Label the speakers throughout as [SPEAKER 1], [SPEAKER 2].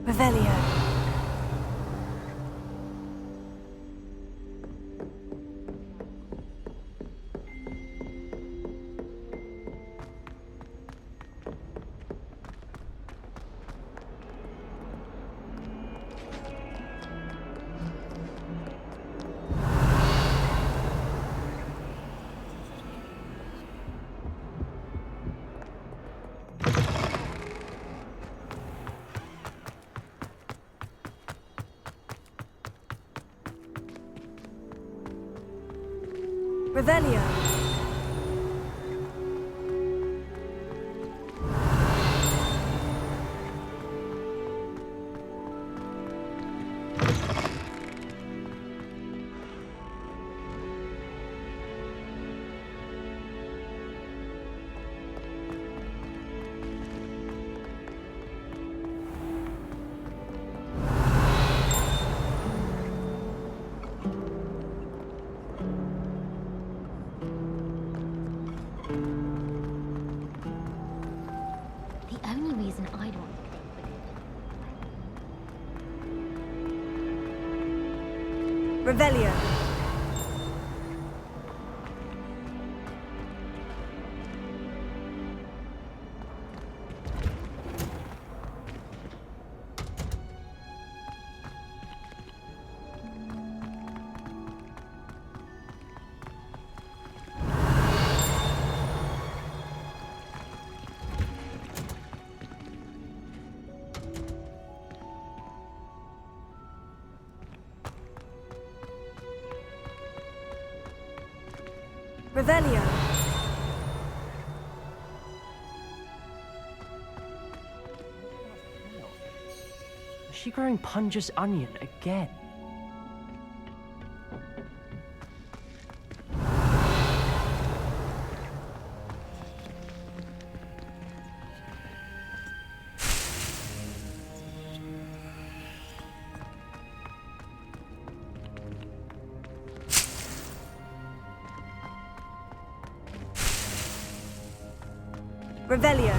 [SPEAKER 1] Revelio. Revelio.
[SPEAKER 2] The only reason I'd want to connect with
[SPEAKER 1] Revelio. Revelio.
[SPEAKER 3] Is she growing Punja's onion again?
[SPEAKER 1] Revelio.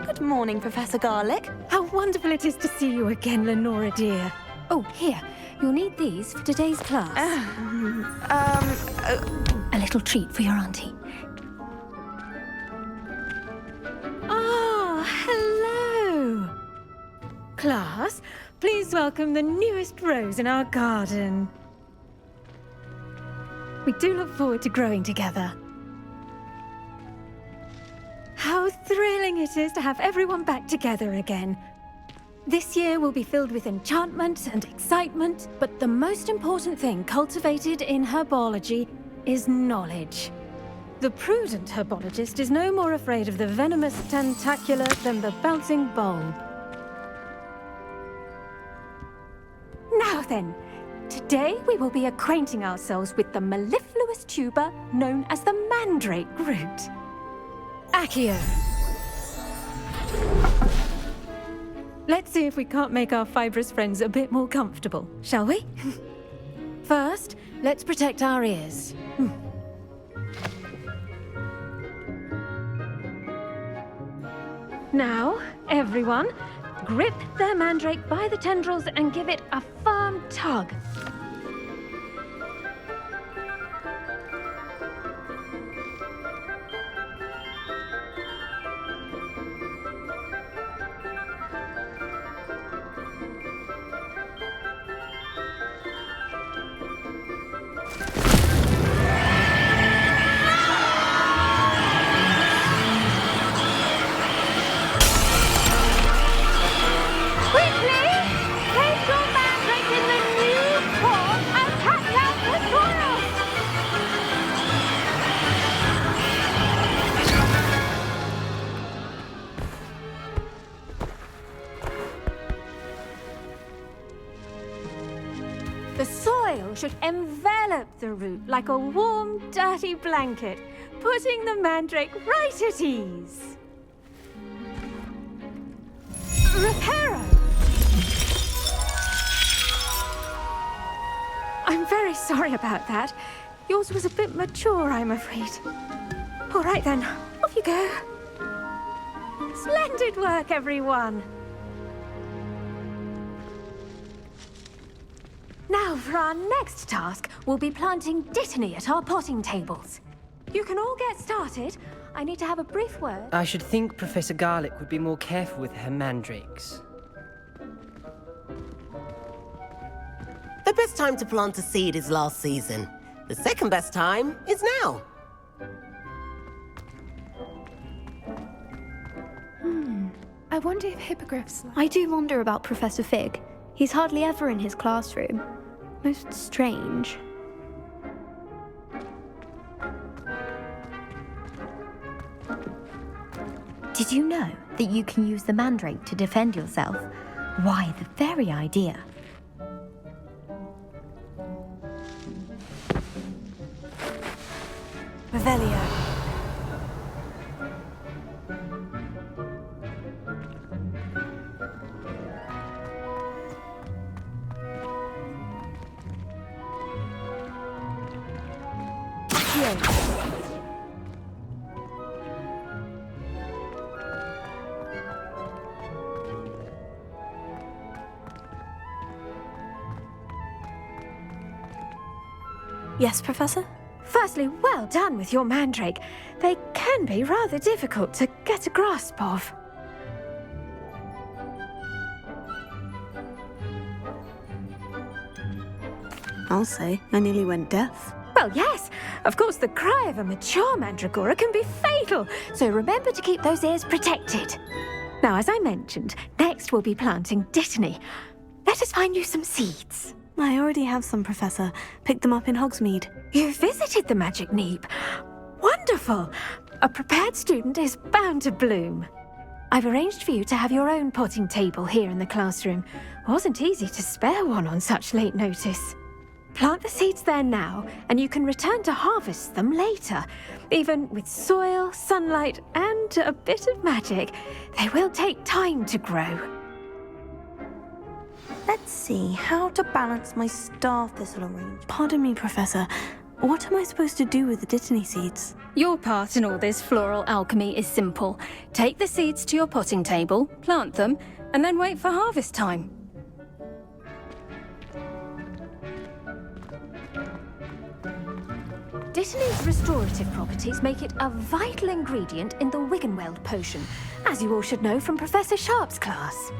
[SPEAKER 1] Good morning, Professor Garlick.
[SPEAKER 4] How wonderful it is to see you again, Lenora dear. Oh, here. You'll need these for today's class. A little treat for your auntie. Ah, hello. Class, please welcome the newest rose in our garden. We do look forward to growing together. How thrilling it is to have everyone back together again. This year will be filled with enchantment and excitement, but the most important thing cultivated in herbology is knowledge. The prudent herbologist is no more afraid of the venomous tentacula than the bouncing bulb. Now then, today we will be acquainting ourselves with the mellifluous tuber known as the mandrake root. Accio. Let's see if we can't make our fibrous friends a bit more comfortable, shall we? First, let's protect our ears. Now, everyone, grip their mandrake by the tendrils and give it a firm tug. should envelop the root like a warm, dirty blanket, putting the mandrake right at ease. Reparo! I'm very sorry about that. Yours was a bit mature, I'm afraid. All right then, off you go. Splendid work, everyone. Now, for our next task, we'll be planting Dittany at our potting tables. You can all get started. I need to have a brief word.
[SPEAKER 3] I should think Professor Garlick would be more careful with her mandrakes.
[SPEAKER 5] The best time to plant a seed is last season. The second best time is now.
[SPEAKER 6] I wonder if hippogriffs...
[SPEAKER 7] I do wonder about Professor Fig. He's hardly ever in his classroom. Most strange.
[SPEAKER 2] Did you know that you can use the mandrake to defend yourself? Why, the very idea.
[SPEAKER 1] Revelio. Yes, Professor?
[SPEAKER 4] Firstly, well done with your mandrake. They can be rather difficult to get a grasp of.
[SPEAKER 1] I'll say, I nearly went deaf.
[SPEAKER 4] Well, yes. Of course, the cry of a mature mandragora can be fatal, so remember to keep those ears protected. Now, as I mentioned, next we'll be planting Dittany. Let us find you some seeds.
[SPEAKER 1] I already have some, Professor. Picked them up in Hogsmeade.
[SPEAKER 4] You visited the Magic Neep. Wonderful! A prepared student is bound to bloom. I've arranged for you to have your own potting table here in the classroom. Wasn't easy to spare one on such late notice. Plant the seeds there now, and you can return to harvest them later. Even with soil, sunlight, and a bit of magic, they will take time to grow.
[SPEAKER 1] Let's see, how to balance my star thistle arrangement. Pardon me, Professor. What am I supposed to do with the Dittany seeds?
[SPEAKER 8] Your part in all this floral alchemy is simple. Take the seeds to your potting table, plant them, and then wait for harvest time.
[SPEAKER 4] Dittany's restorative properties make it a vital ingredient in the Wiggenweld potion, as you all should know from Professor Sharp's class.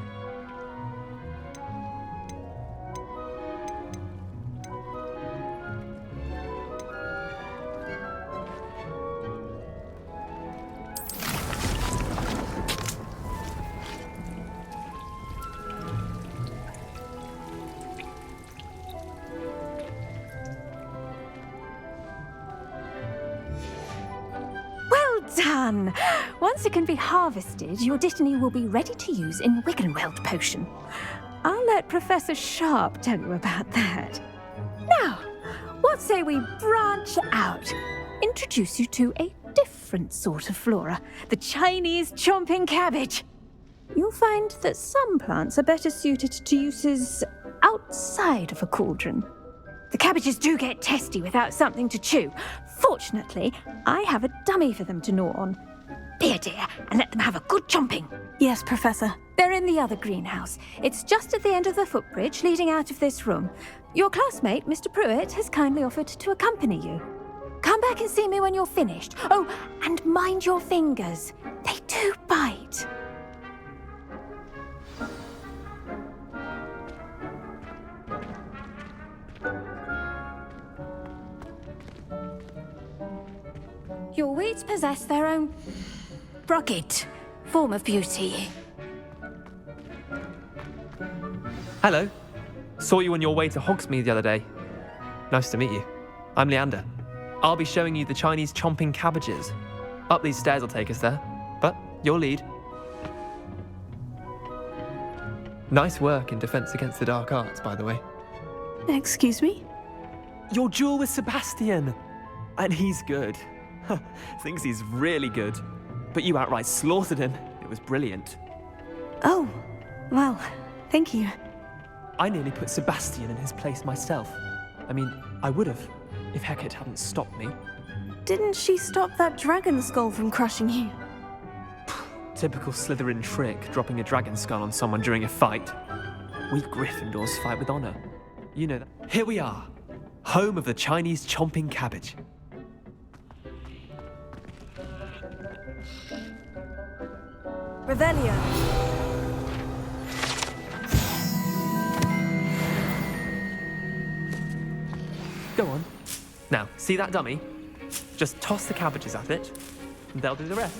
[SPEAKER 4] Done! Once it can be harvested, your Dittany will be ready to use in Wiggenweld potion. I'll let Professor Sharp tell you about that. Now, what say we branch out? Introduce you to a different sort of flora, the Chinese chomping cabbage. You'll find that some plants are better suited to uses outside of a cauldron. The cabbages do get testy without something to chew. Fortunately, I have a dummy for them to gnaw on. Be a dear and let them have a good chomping.
[SPEAKER 1] Yes, Professor.
[SPEAKER 4] They're in the other greenhouse. It's just at the end of the footbridge leading out of this room. Your classmate, Mr. Pruitt, has kindly offered to accompany you. Come back and see me when you're finished. Oh, and mind your fingers. They do bite. Your weeds possess their own rugged form of beauty.
[SPEAKER 9] Hello. Saw you on your way to Hogsmeade the other day. Nice to meet you. I'm Leander. I'll be showing you the Chinese chomping cabbages. Up these stairs will take us there, but your lead. Nice work in Defense Against the Dark Arts, by the way.
[SPEAKER 1] Excuse me?
[SPEAKER 9] Your duel with Sebastian! And he's good. Thinks he's really good. But you outright slaughtered him. It was brilliant.
[SPEAKER 1] Oh, well, thank you.
[SPEAKER 9] I nearly put Sebastian in his place myself. I mean, I would have, if Hecate hadn't stopped me.
[SPEAKER 1] Didn't she stop that dragon skull from crushing you?
[SPEAKER 9] Typical Slytherin trick, dropping a dragon skull on someone during a fight. We Gryffindors fight with honor. You know that. Here we are, home of the Chinese chomping cabbage.
[SPEAKER 1] Revelio.
[SPEAKER 9] Go on. Now, see that dummy? Just toss the cabbages at it, and they'll do the rest.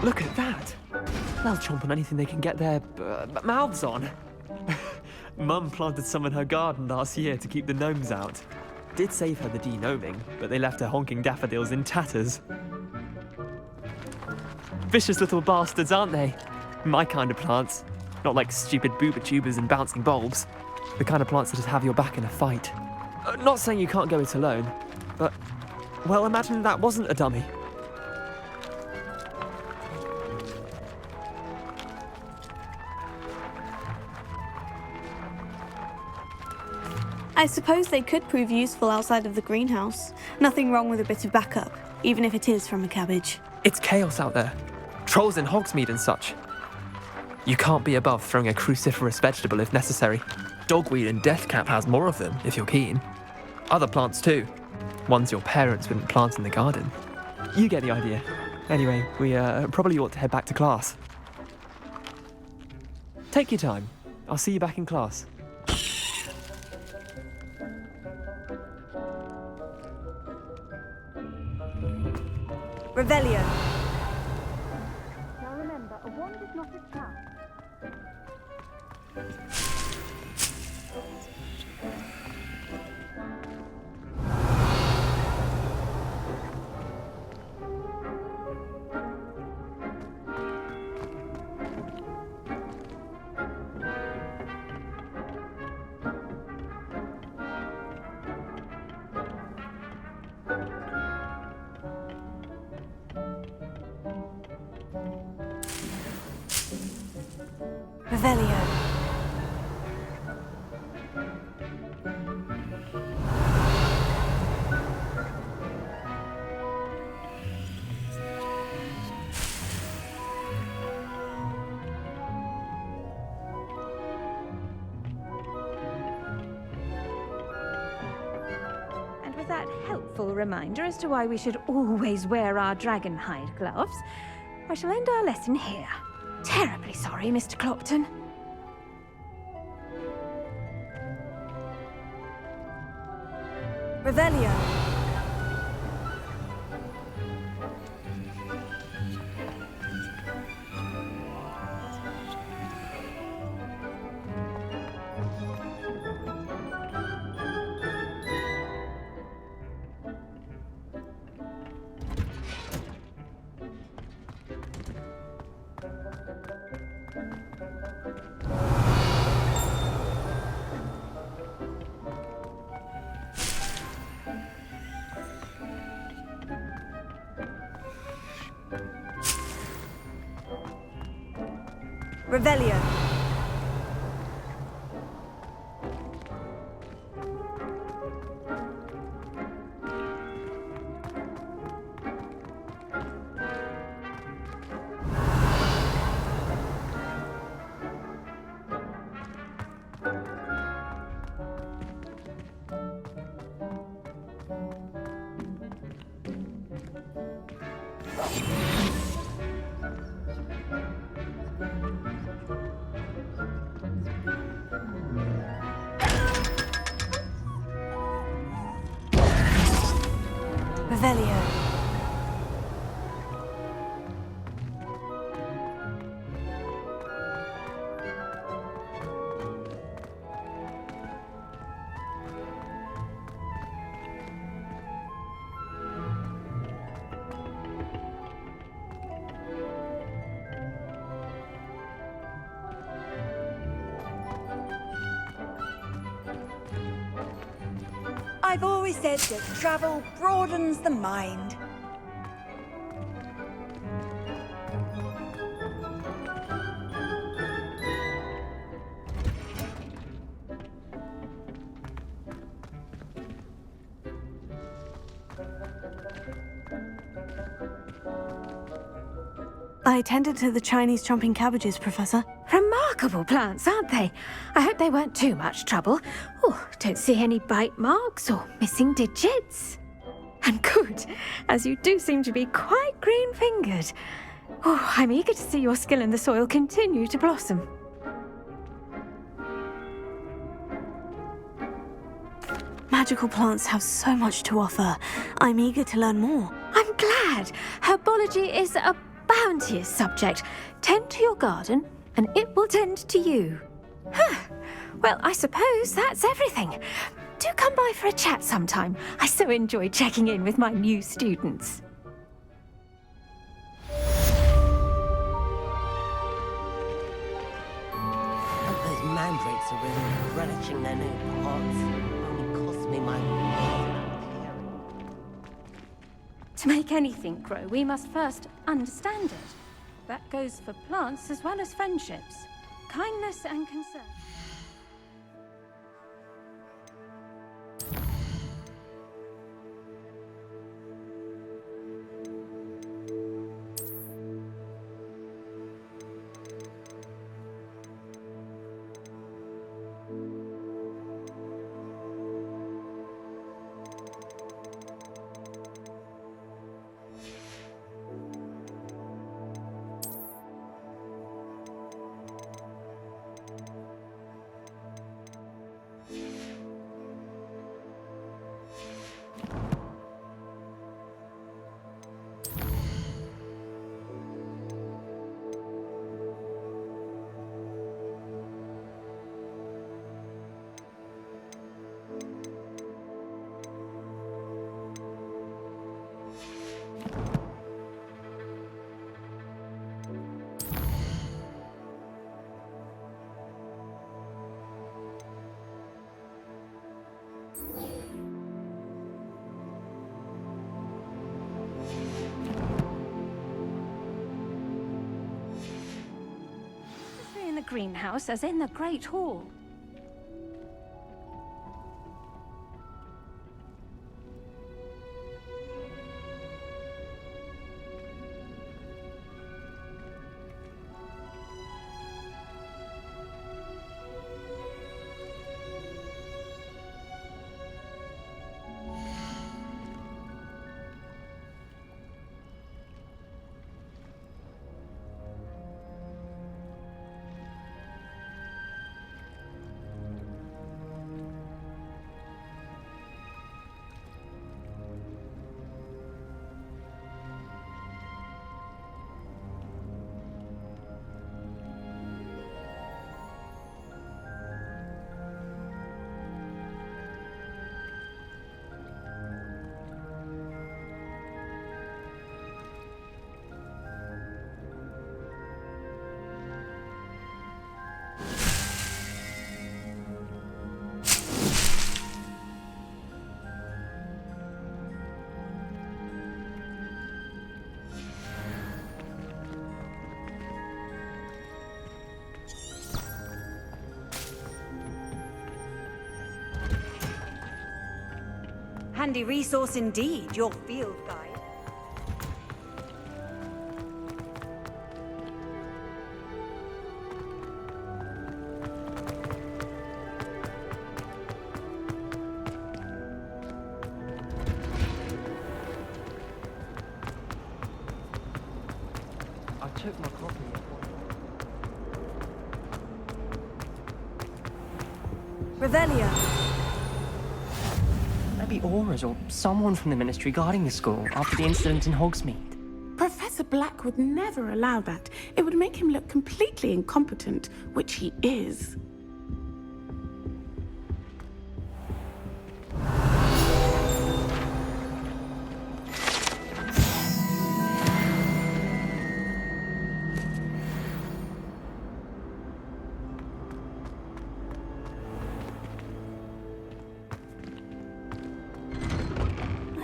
[SPEAKER 9] Look at that! They'll chomp on anything they can get their mouths on. Mum planted some in her garden last year to keep the gnomes out. Did save her the de-gnoming, but they left her honking daffodils in tatters. Vicious little bastards, aren't they? My kind of plants. Not like stupid booba tubers and bouncing bulbs. The kind of plants that just have your back in a fight. Not saying you can't go it alone, but, well, imagine that wasn't a dummy.
[SPEAKER 1] I suppose they could prove useful outside of the greenhouse. Nothing wrong with a bit of backup, even if it is from a cabbage.
[SPEAKER 9] It's chaos out there. Trolls in Hogsmeade and such. You can't be above throwing a cruciferous vegetable if necessary. Dogweed and deathcap has more of them, if you're keen. Other plants too. Ones your parents wouldn't plant in the garden. You get the idea. Anyway, we probably ought to head back to class. Take your time. I'll see you back in class.
[SPEAKER 1] Revelio.
[SPEAKER 2] Now remember, a wand is not a trap.
[SPEAKER 1] Revelio.
[SPEAKER 4] And with that helpful reminder as to why we should always wear our dragon hide gloves, I shall end our lesson here. Terribly sorry, Mr. Clopton.
[SPEAKER 1] Revelio. Revelio. Revelio.
[SPEAKER 10] I've always said that travel broadens the mind.
[SPEAKER 1] I attended to the Chinese chomping cabbages, Professor.
[SPEAKER 4] Remarkable plants, aren't they? I hope they weren't too much trouble. Oh, don't see any bite marks or missing digits. And good, as you do seem to be quite green-fingered. Oh, I'm eager to see your skill in the soil continue to blossom.
[SPEAKER 1] Magical plants have so much to offer. I'm eager to learn more.
[SPEAKER 4] I'm glad. Herbology is a bounteous subject. Tend to your garden, and it will tend to you. Huh. Well, I suppose that's everything. Do come by for a chat sometime. I so enjoy checking in with my new students.
[SPEAKER 5] Hope those mandrakes are really relishing their new pots. Only cost me my
[SPEAKER 8] To make anything grow, we must first understand it. That goes for plants as well as friendships. Kindness and concern. In the greenhouse as in the Great Hall.
[SPEAKER 10] Handy resource indeed, your field guide.
[SPEAKER 3] took my copy.
[SPEAKER 1] Revelio.
[SPEAKER 3] Maybe Aura's or someone from the Ministry guarding the school after the incident in Hogsmeade.
[SPEAKER 11] Professor Black would never allow that. It would make him look completely incompetent, which he is.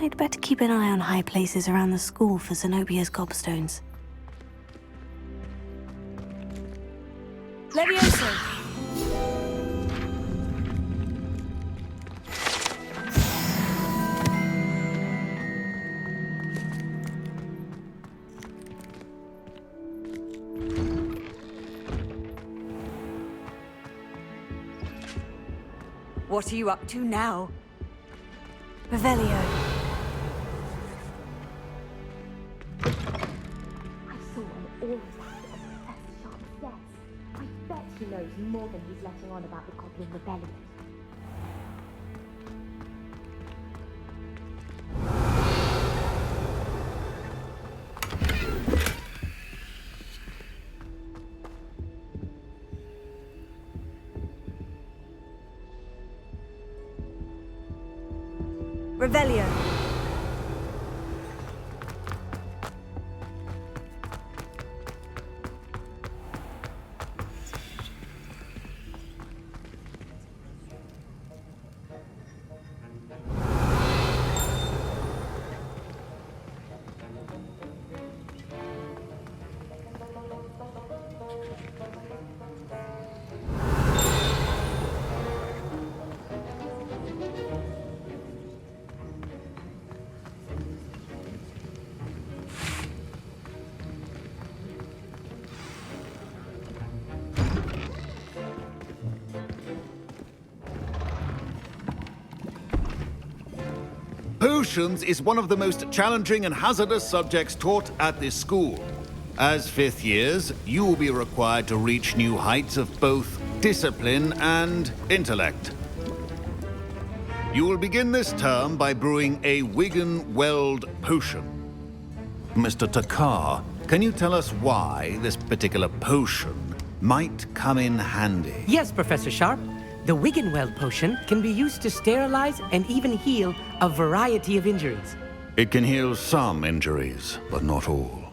[SPEAKER 1] I'd better keep an eye on high places around the school for Zenobia's gobstones. Levioso!
[SPEAKER 10] What are you up to now?
[SPEAKER 1] Revelio.
[SPEAKER 2] He knows more than he's letting on about the Goblin Rebellion.
[SPEAKER 1] Revelio.
[SPEAKER 12] Potions is one of the most challenging and hazardous subjects taught at this school. As fifth years, you will be required to reach new heights of both discipline and intellect. You will begin this term by brewing a Wigan-Weld potion. Mr. Takar, can you tell us why this particular potion might come in handy?
[SPEAKER 13] Yes, Professor Sharp. The Wigan-Weld potion can be used to sterilize and even heal a variety of injuries.
[SPEAKER 12] It can heal some injuries, but not all.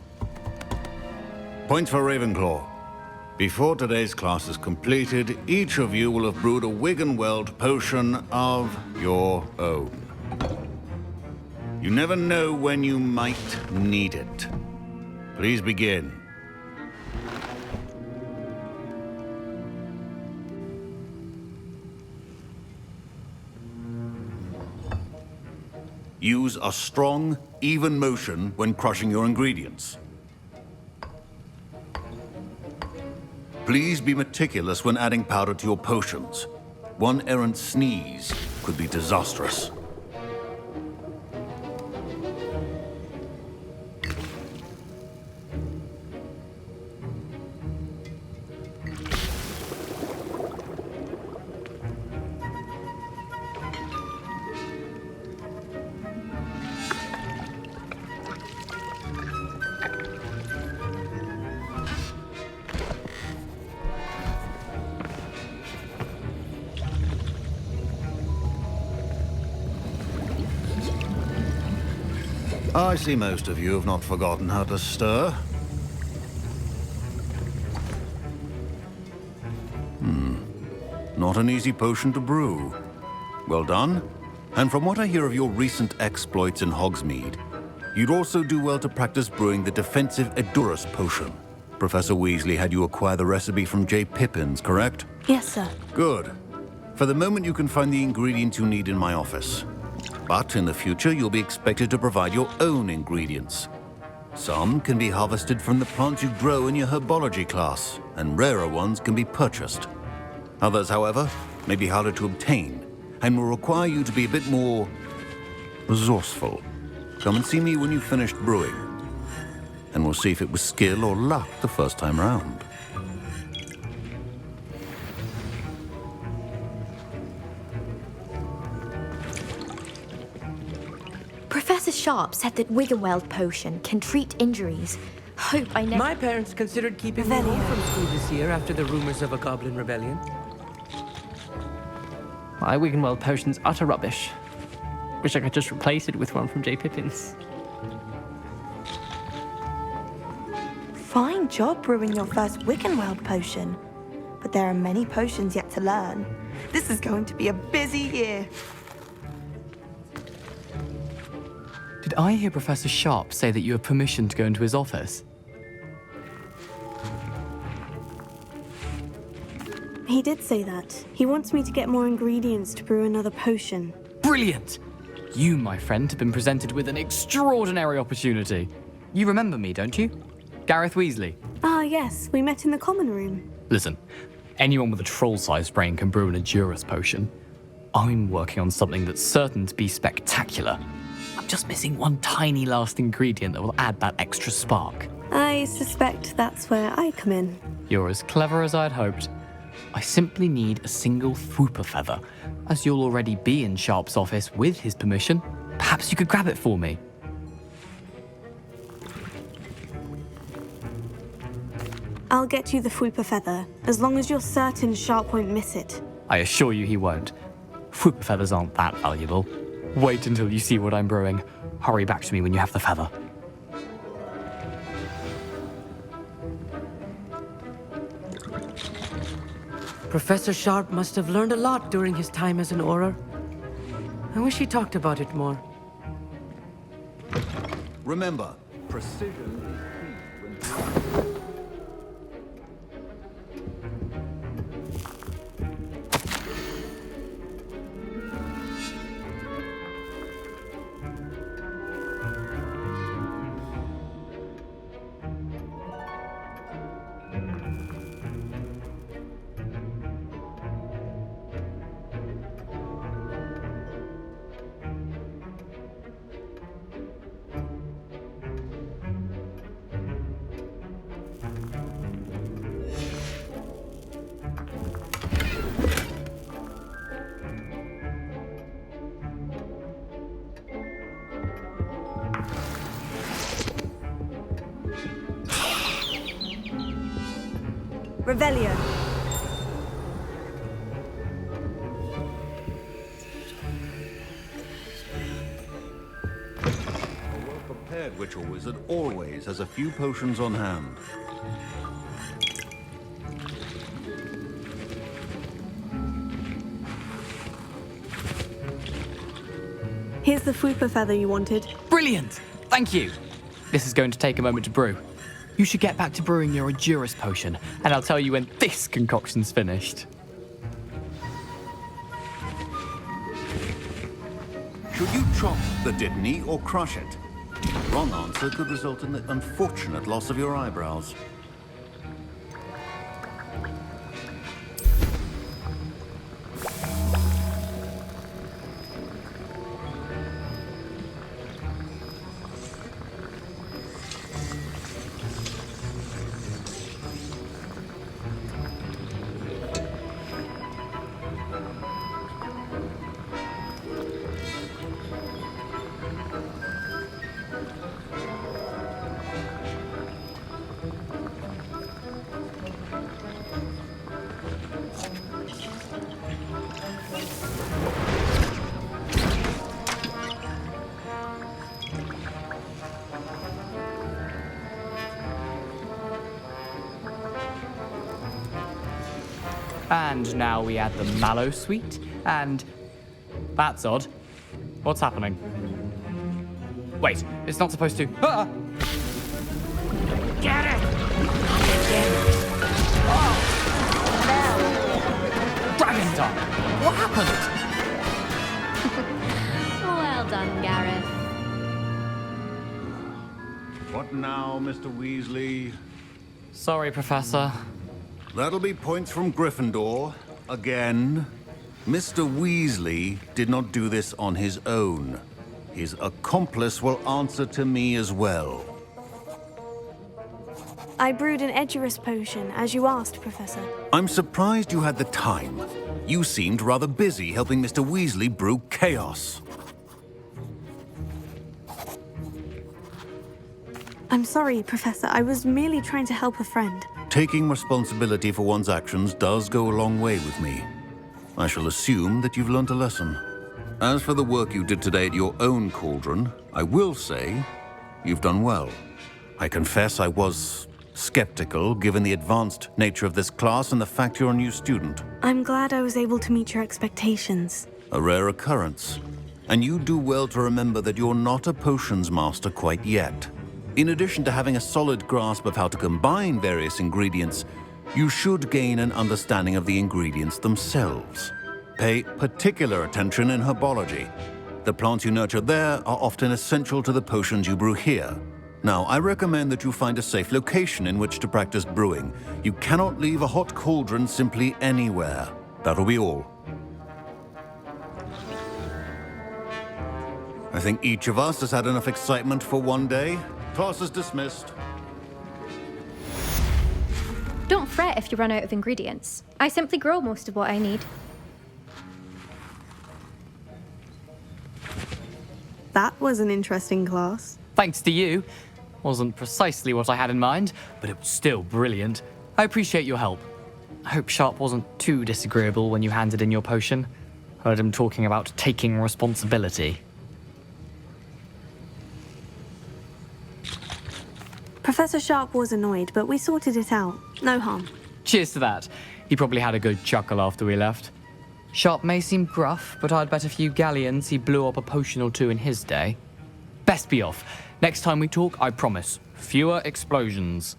[SPEAKER 12] Points for Ravenclaw. Before today's class is completed, each of you will have brewed a Wigan-Weld potion of your own. You never know when you might need it. Please begin. Use a strong, even motion when crushing your ingredients. Please be meticulous when adding powder to your potions. One errant sneeze could be disastrous. I see most of you have not forgotten how to stir. Not an easy potion to brew. Well done. And from what I hear of your recent exploits in Hogsmeade, you'd also do well to practice brewing the defensive Edurus potion. Professor Weasley had you acquire the recipe from J. Pippins, correct?
[SPEAKER 1] Yes, sir.
[SPEAKER 12] Good. For the moment, you can find the ingredients you need in my office. But in the future, you'll be expected to provide your own ingredients. Some can be harvested from the plants you grow in your herbology class, and rarer ones can be purchased. Others, however, may be harder to obtain, and will require you to be a bit more resourceful. Come and see me when you've finished brewing. and we'll see if it was skill or luck the first time round.
[SPEAKER 2] Professor Sharp said that Wiggenweld potion can treat injuries. Hope I never...
[SPEAKER 13] My parents considered keeping me home from school this year after the rumors of a goblin rebellion.
[SPEAKER 3] My Wiggenweld potion's utter rubbish. Wish I could just replace it with one from J. Pippin's.
[SPEAKER 1] Fine job brewing your first Wiccanweld potion. But there are many potions yet to learn. This is going to be a busy year.
[SPEAKER 14] Did I hear Professor Sharp say that you have permission to go into his office?
[SPEAKER 1] He did say that. He wants me to get more ingredients to brew another potion.
[SPEAKER 14] Brilliant! You, my friend, have been presented with an extraordinary opportunity. You remember me, don't you? Gareth Weasley.
[SPEAKER 1] Ah, yes. We met in the common room.
[SPEAKER 14] Listen, anyone with a troll-sized brain can brew an Edurus potion. I'm working on something that's certain to be spectacular. I'm just missing one tiny last ingredient that will add that extra spark.
[SPEAKER 1] I suspect that's where I come in.
[SPEAKER 14] You're as clever as I'd hoped. I simply need a single Fwooper feather. As you'll already be in Sharp's office with his permission, perhaps you could grab it for me.
[SPEAKER 1] I'll get you the Fwooper feather, as long as you're certain Sharp won't miss it.
[SPEAKER 14] I assure you he won't. Fwooper feathers aren't that valuable. Wait until you see what I'm brewing. Hurry back to me when you have the feather.
[SPEAKER 13] Professor Sharp must have learned a lot during his time as an Auror. I wish he talked about it more.
[SPEAKER 12] Remember, precision is key when...
[SPEAKER 1] Revelio.
[SPEAKER 12] A well-prepared witch or wizard always has a few potions on hand.
[SPEAKER 1] Here's the Fwooper feather you wanted.
[SPEAKER 14] Brilliant! Thank you! This is going to take a moment to brew. You should get back to brewing your Edurus potion, and I'll tell you when this concoction's finished.
[SPEAKER 12] Should you chop the Dittany or crush it? The wrong answer could result in the unfortunate loss of your eyebrows.
[SPEAKER 14] And now we add the mallow sweet, and... That's odd. What's happening? Wait, it's not supposed to... Ah!
[SPEAKER 13] Get it!
[SPEAKER 14] Dragon Tongue! What happened?
[SPEAKER 2] Well done, Gareth.
[SPEAKER 12] What now, Mr. Weasley?
[SPEAKER 14] Sorry, Professor.
[SPEAKER 12] That'll be points from Gryffindor. Again. Mr. Weasley did not do this on his own. His accomplice will answer to me as well.
[SPEAKER 1] I brewed an Edurus potion, as you asked, Professor.
[SPEAKER 12] I'm surprised you had the time. You seemed rather busy helping Mr. Weasley brew chaos.
[SPEAKER 1] I'm sorry, Professor. I was merely trying to help a friend.
[SPEAKER 12] Taking responsibility for one's actions does go a long way with me. I shall assume that you've learnt a lesson. As for the work you did today at your own cauldron, I will say you've done well. I confess I was skeptical, given the advanced nature of this class and the fact you're a new student.
[SPEAKER 1] I'm glad I was able to meet your expectations.
[SPEAKER 12] A rare occurrence. And you do well to remember that you're not a potions master quite yet. In addition to having a solid grasp of how to combine various ingredients, you should gain an understanding of the ingredients themselves. Pay particular attention in herbology. The plants you nurture there are often essential to the potions you brew here. Now, I recommend that you find a safe location in which to practice brewing. You cannot leave a hot cauldron simply anywhere. That'll be all. I think each of us has had enough excitement for one day. Class is dismissed.
[SPEAKER 2] Don't fret if you run out of ingredients. I simply grow most of what I need.
[SPEAKER 1] That was an interesting class.
[SPEAKER 14] Thanks to you. Wasn't precisely what I had in mind, but it was still brilliant. I appreciate your help. I hope Sharp wasn't too disagreeable when you handed in your potion. Heard him talking about taking responsibility.
[SPEAKER 1] Professor Sharp was annoyed, but we sorted it out. No harm.
[SPEAKER 14] Cheers to that. He probably had a good chuckle after we left. Sharp may seem gruff, but I'd bet a few galleons he blew up a potion or two in his day. Best be off. Next time we talk, I promise, fewer explosions.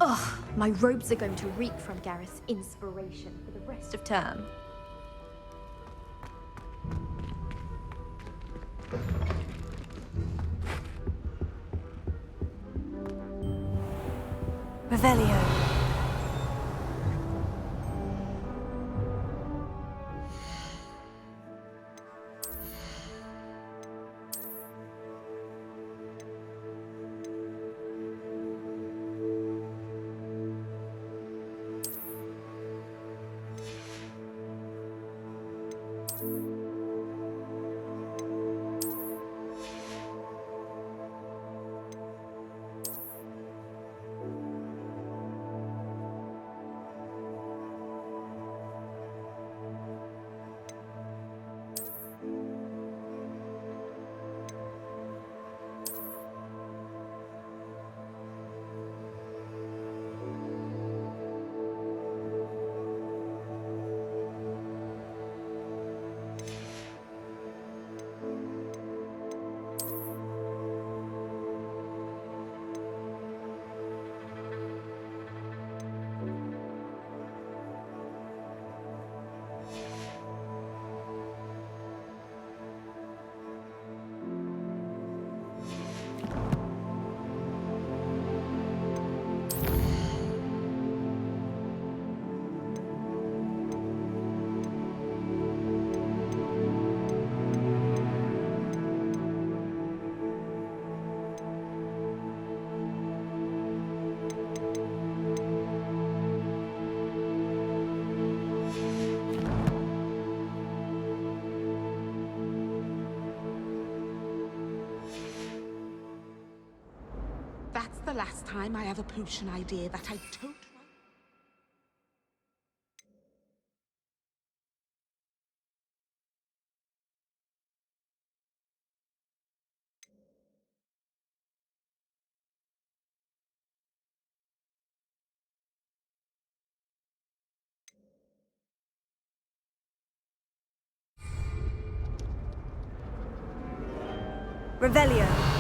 [SPEAKER 2] Ugh, my robes are going to reek from Gareth's inspiration for the rest of term.
[SPEAKER 1] Revelio.
[SPEAKER 15] That's the last time I have a potion idea that I don't...
[SPEAKER 1] Revelio.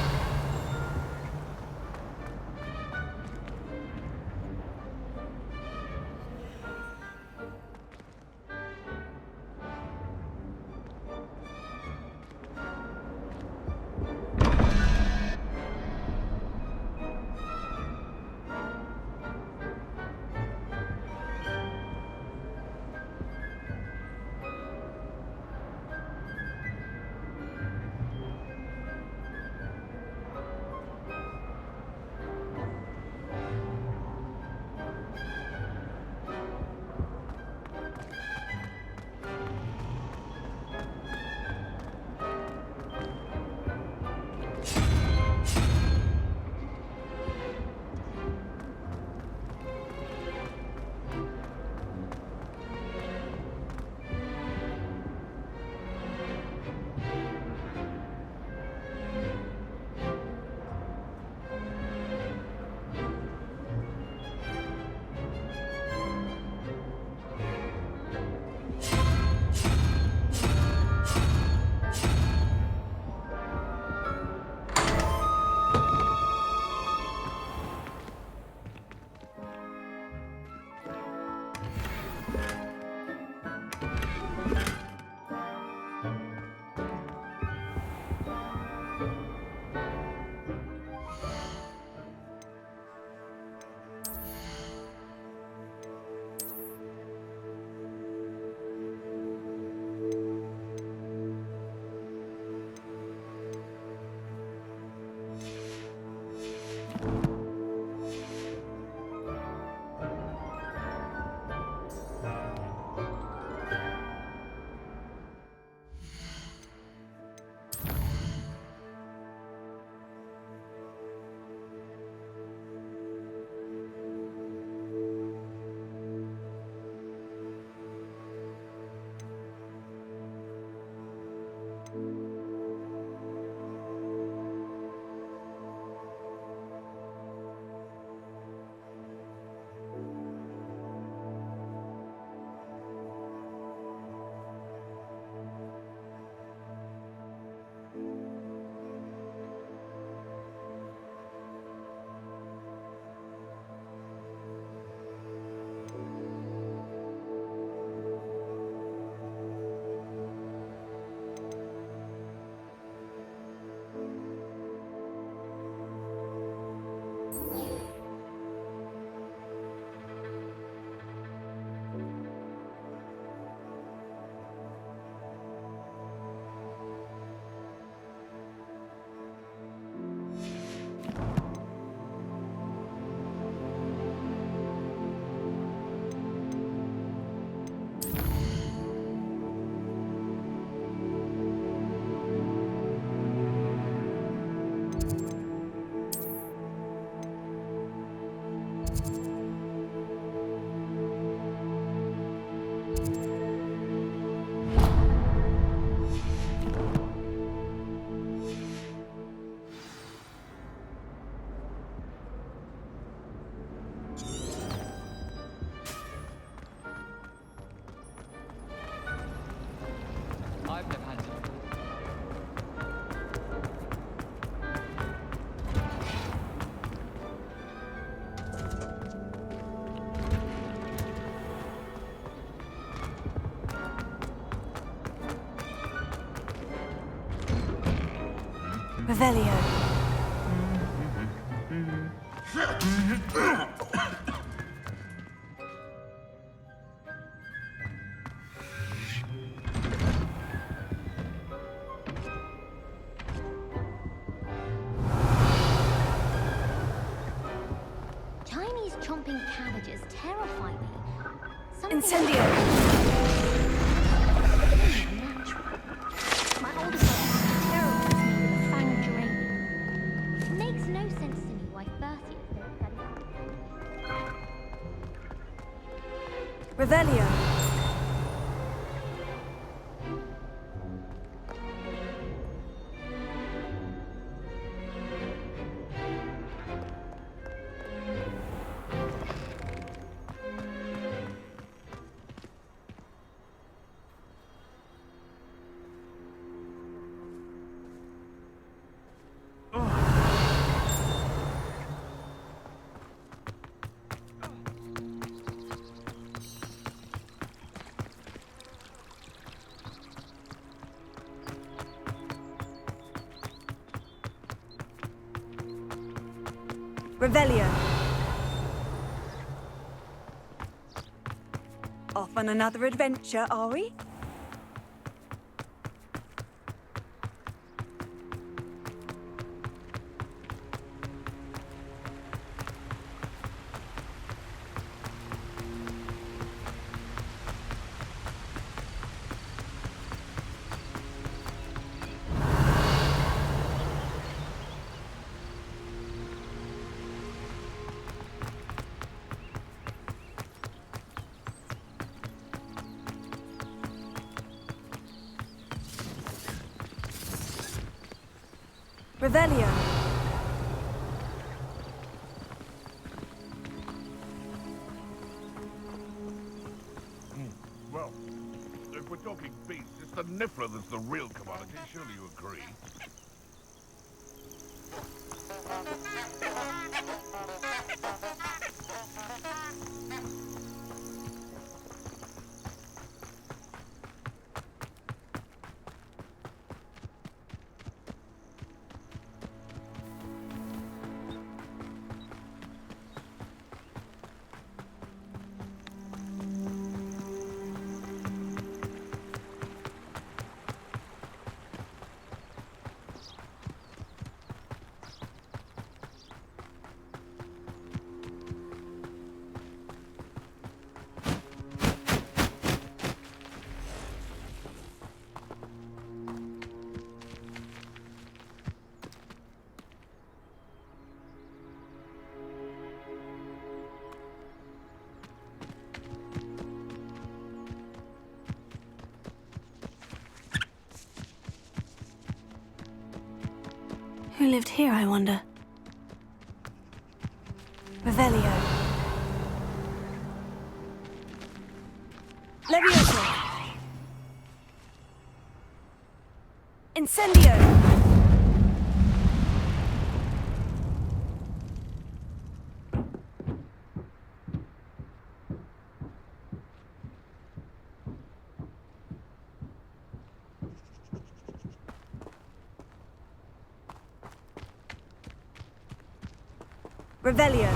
[SPEAKER 1] Revelio.
[SPEAKER 16] Chinese chomping cabbages terrify me. Something
[SPEAKER 1] Incendio.
[SPEAKER 16] My older brother terrorized me with a fanged geranium. It makes no sense to me why 30th don't get it.
[SPEAKER 1] Revelio. Revelio.
[SPEAKER 10] Off on another adventure, are we?
[SPEAKER 1] Revelio.
[SPEAKER 17] Well, if we're talking beasts, it's the Niffler that's the real commodity, surely you agree?
[SPEAKER 1] Who lived here, I wonder? Revelio. Levioso. Incendio. Revelio.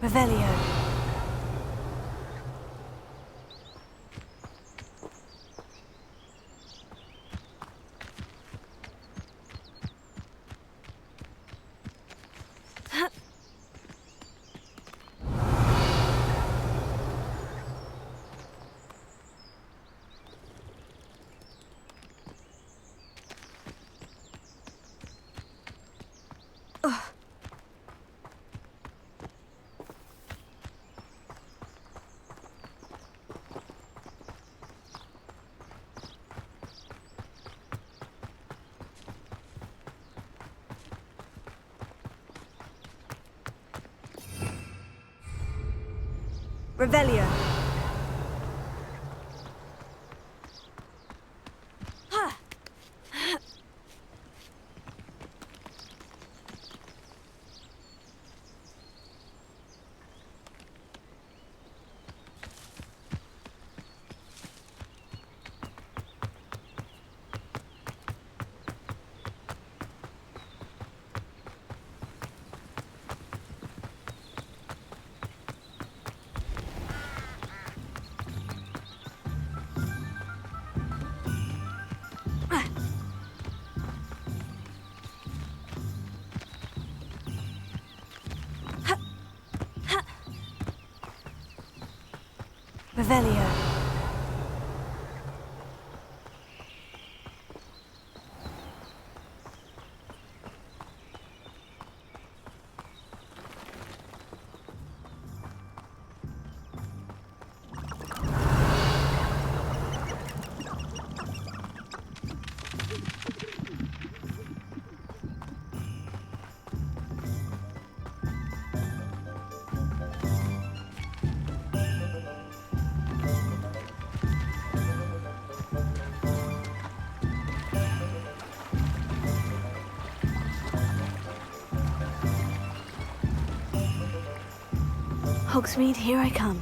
[SPEAKER 1] Revelio.
[SPEAKER 10] Revelio. Revelio.
[SPEAKER 1] Hogsmeade, here I come.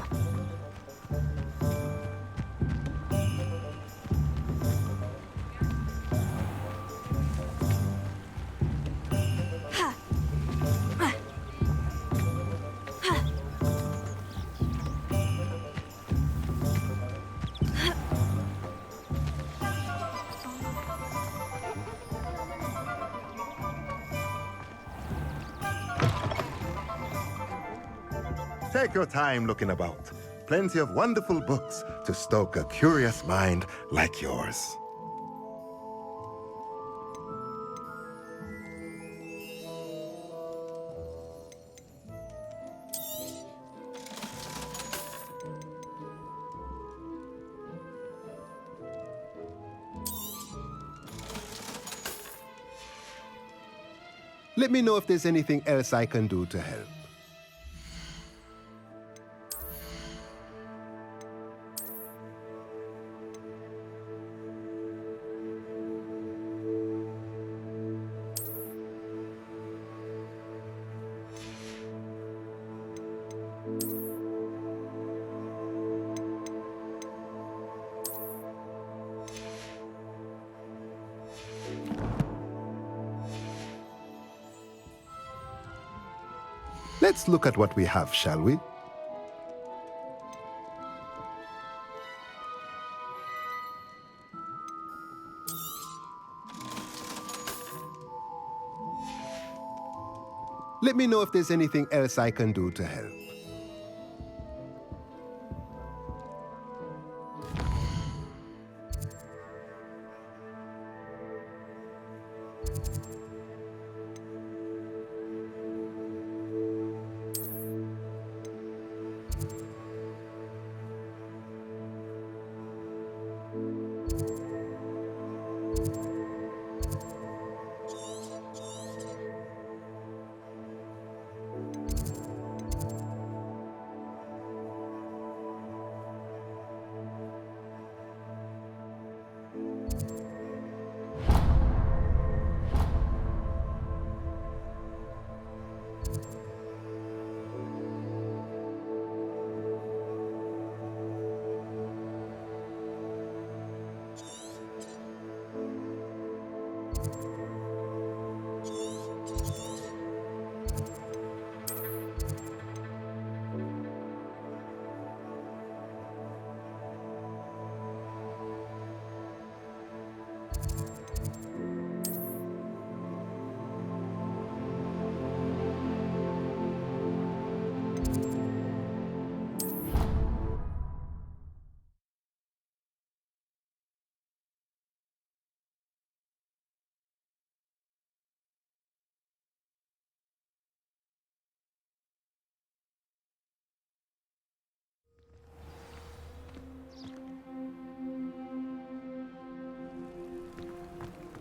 [SPEAKER 18] Take your time looking about. Plenty of wonderful books to stoke a curious mind like yours. Let me know if there's anything else I can do to help. Let's look at what we have, shall we? Let me know if there's anything else I can do to help.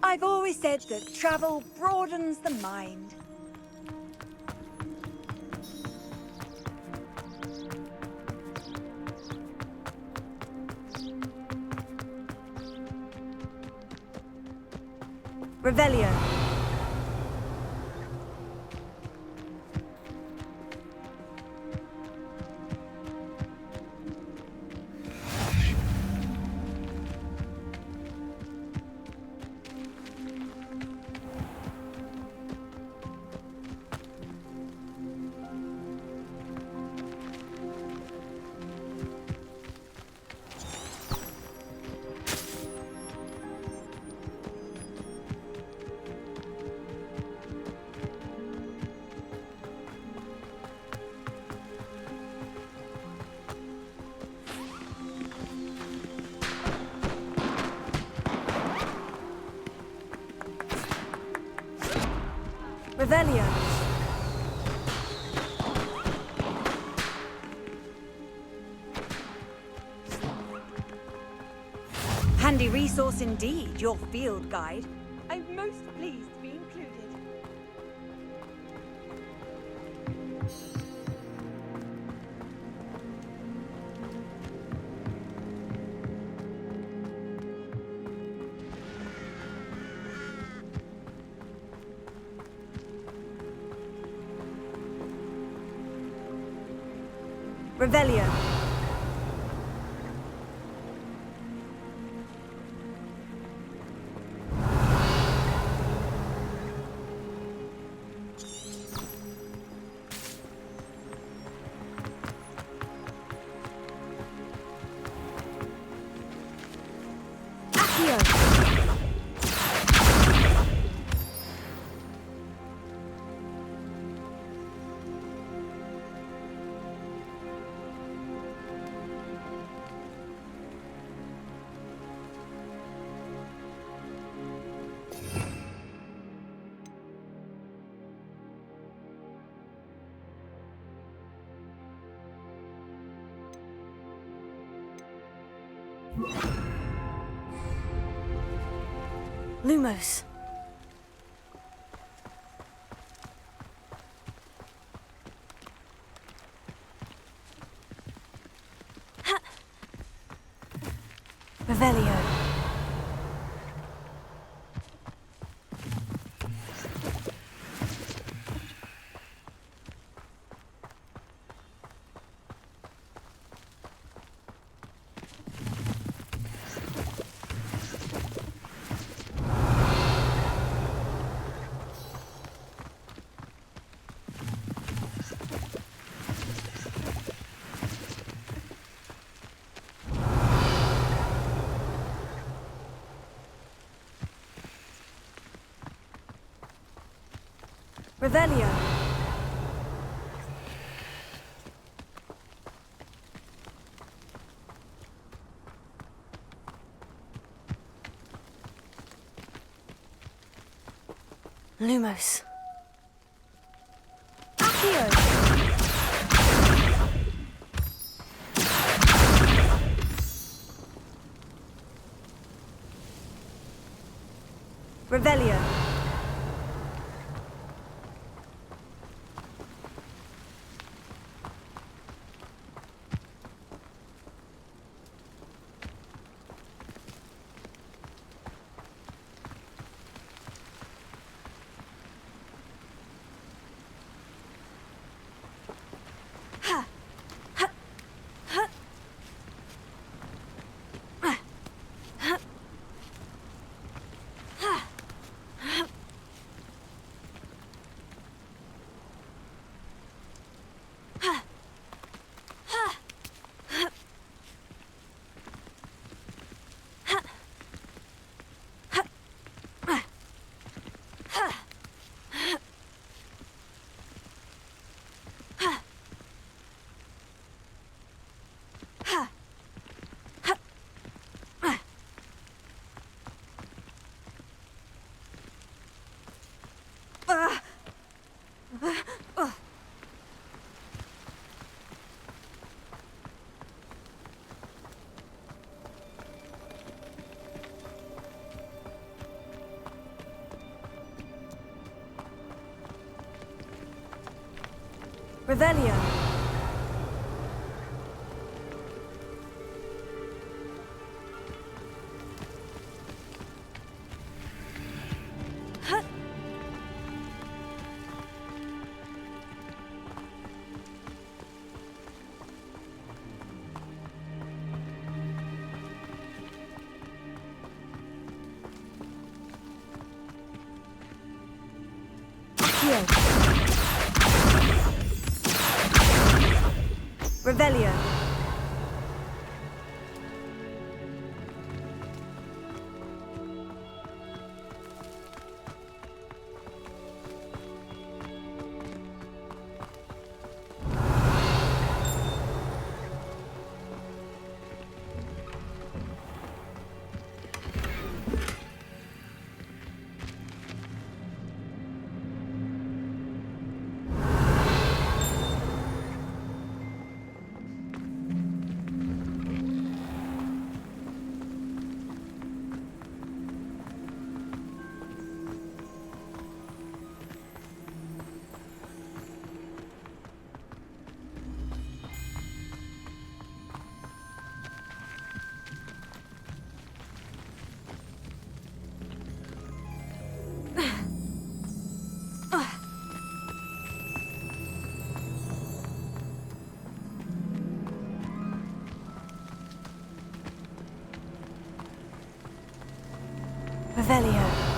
[SPEAKER 10] I've always said that travel broadens the mind. Revelio. Revelio. Handy resource indeed, your field guide. I'm most pleased to be included. Revelio. Lumos. Revelio. Revelio. Lumos. Accio. Revelio. Revelio. Revelio. Revelio.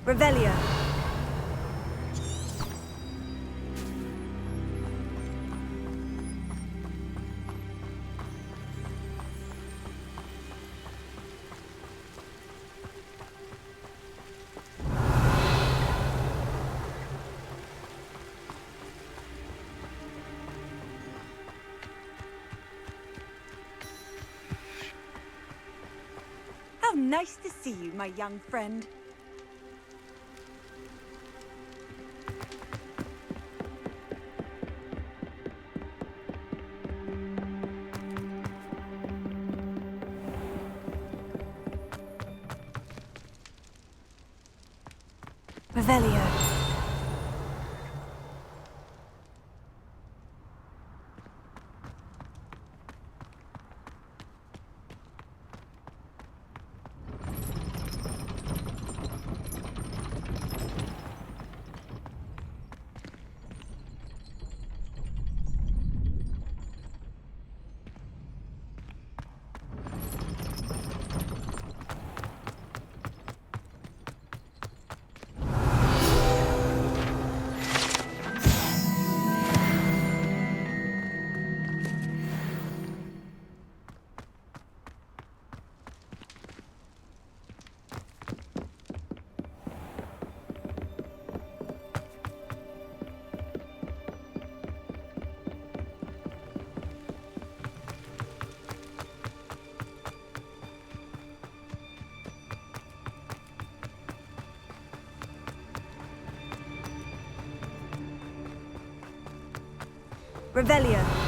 [SPEAKER 10] Revelio. How nice to see you, my young friend. Revelio. Revelio.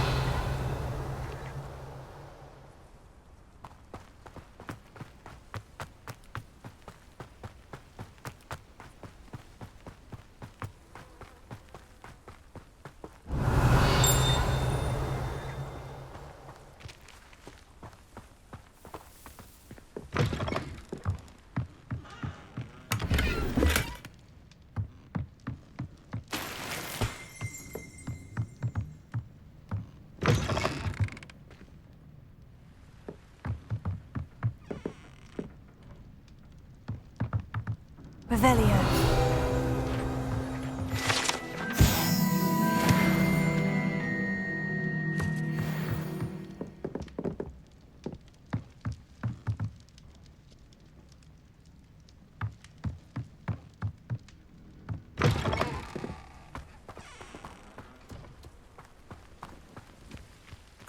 [SPEAKER 10] Revelio.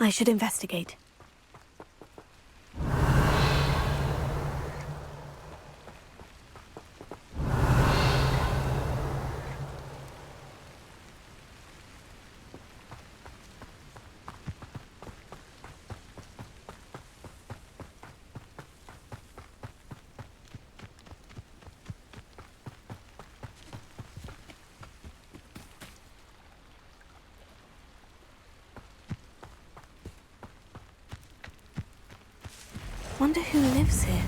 [SPEAKER 10] I should investigate.
[SPEAKER 1] Wonder who lives here.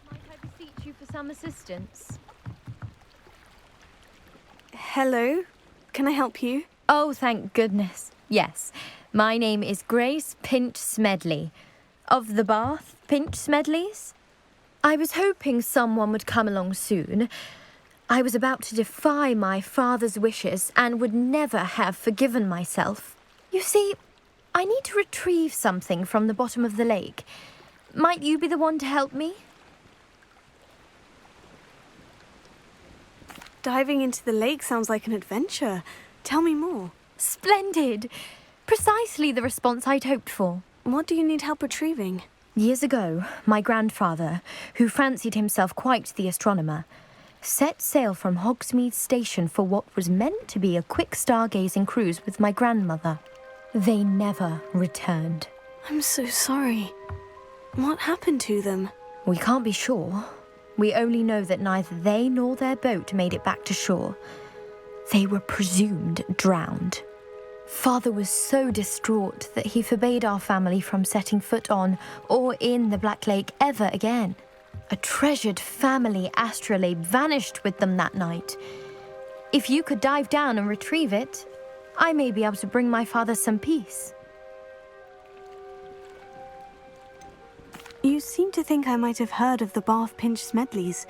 [SPEAKER 2] Might I beseech you for some assistance?
[SPEAKER 1] Hello? Can I help you?
[SPEAKER 2] Oh, thank goodness. Yes. My name is Grace Pinch Smedley. Of the Bath Pinch Smedleys? I was hoping someone would come along soon. I was about to defy my father's wishes and would never have forgiven myself. You see, I need to retrieve something from the bottom of the lake. Might you be the one to help me?
[SPEAKER 1] Diving into the lake sounds like an adventure. Tell me more.
[SPEAKER 2] Splendid! Precisely the response I'd hoped for.
[SPEAKER 1] What do you need help retrieving?
[SPEAKER 2] Years ago, my grandfather, who fancied himself quite the astronomer, set sail from Hogsmeade Station for what was meant to be a quick stargazing cruise with my grandmother. They never returned.
[SPEAKER 1] I'm so sorry. What happened to them?
[SPEAKER 2] We can't be sure. We only know that neither they nor their boat made it back to shore. They were presumed drowned. Father was so distraught that he forbade our family from setting foot on or in the Black Lake ever again. A treasured family astrolabe vanished with them that night. If you could dive down and retrieve it, I may be able to bring my father some peace.
[SPEAKER 1] You seem to think I might have heard of the Bath Pinch Smedleys.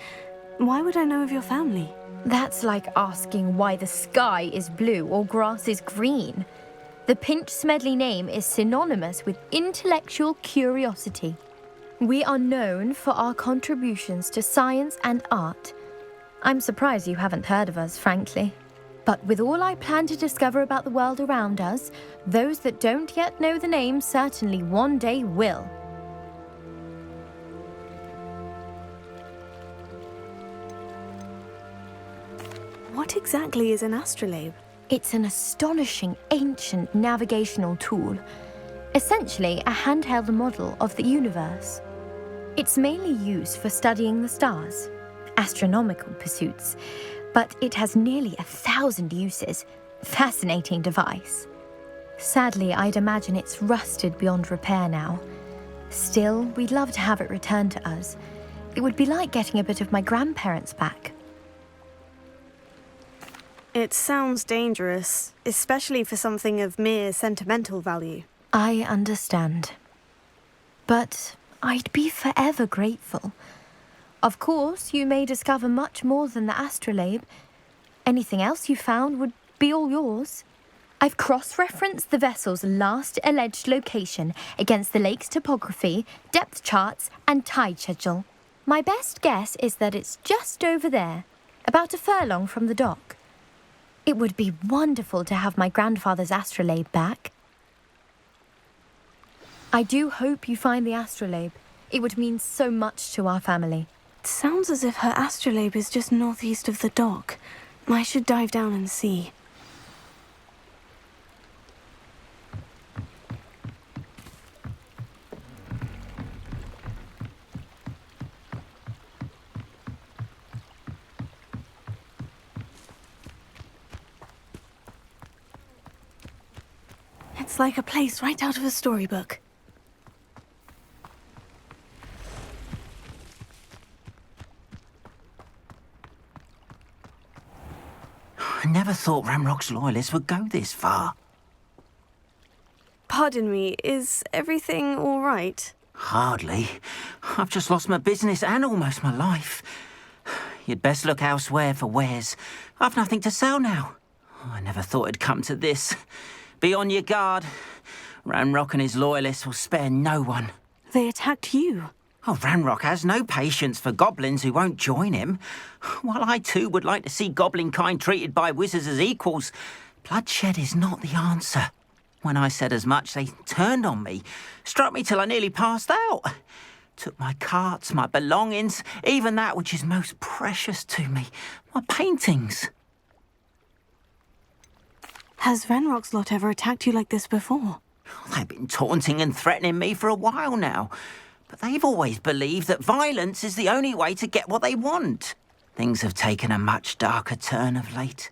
[SPEAKER 1] Why would I know of your family?
[SPEAKER 2] That's like asking why the sky is blue or grass is green. The Pinch Smedley name is synonymous with intellectual curiosity. We are known for our contributions to science and art. I'm surprised you haven't heard of us, frankly. But with all I plan to discover about the world around us, those that don't yet know the name certainly one day will.
[SPEAKER 1] What exactly is an astrolabe?
[SPEAKER 2] It's an astonishing ancient navigational tool. Essentially a handheld model of the universe. It's mainly used for studying the stars, astronomical pursuits, but it has nearly 1,000 uses. Fascinating device. Sadly, I'd imagine it's rusted beyond repair now. Still, we'd love to have it returned to us. It would be like getting a bit of my grandparents back.
[SPEAKER 1] It sounds dangerous, especially for something of mere sentimental value.
[SPEAKER 2] I understand. But I'd be forever grateful. Of course, you may discover much more than the astrolabe. Anything else you found would be all yours. I've cross-referenced the vessel's last alleged location against the lake's topography, depth charts, and tide schedule. My best guess is that it's just over there, about a furlong from the dock. It would be wonderful to have my grandfather's astrolabe back. I do hope you find the astrolabe. It would mean so much to our family.
[SPEAKER 1] It sounds as if her astrolabe is just northeast of the dock. I should dive down and see. It's like a place right out of a storybook.
[SPEAKER 19] I never thought Ramrock's loyalists would go this far.
[SPEAKER 1] Pardon me, is everything all right?
[SPEAKER 19] Hardly. I've just lost my business and almost my life. You'd best look elsewhere for wares. I've nothing to sell now. I never thought it'd come to this. Be on your guard. Ranrock and his loyalists will spare no one.
[SPEAKER 1] They attacked you.
[SPEAKER 19] Oh, Ranrock has no patience for goblins who won't join him. While I too would like to see goblin kind treated by wizards as equals, bloodshed is not the answer. When I said as much, they turned on me, struck me till I nearly passed out. Took my carts, my belongings, even that which is most precious to me, my paintings.
[SPEAKER 1] Has Ranrock's lot ever attacked you like this before?
[SPEAKER 19] They've been taunting and threatening me for a while now, but they've always believed that violence is the only way to get what they want. Things have taken a much darker turn of late.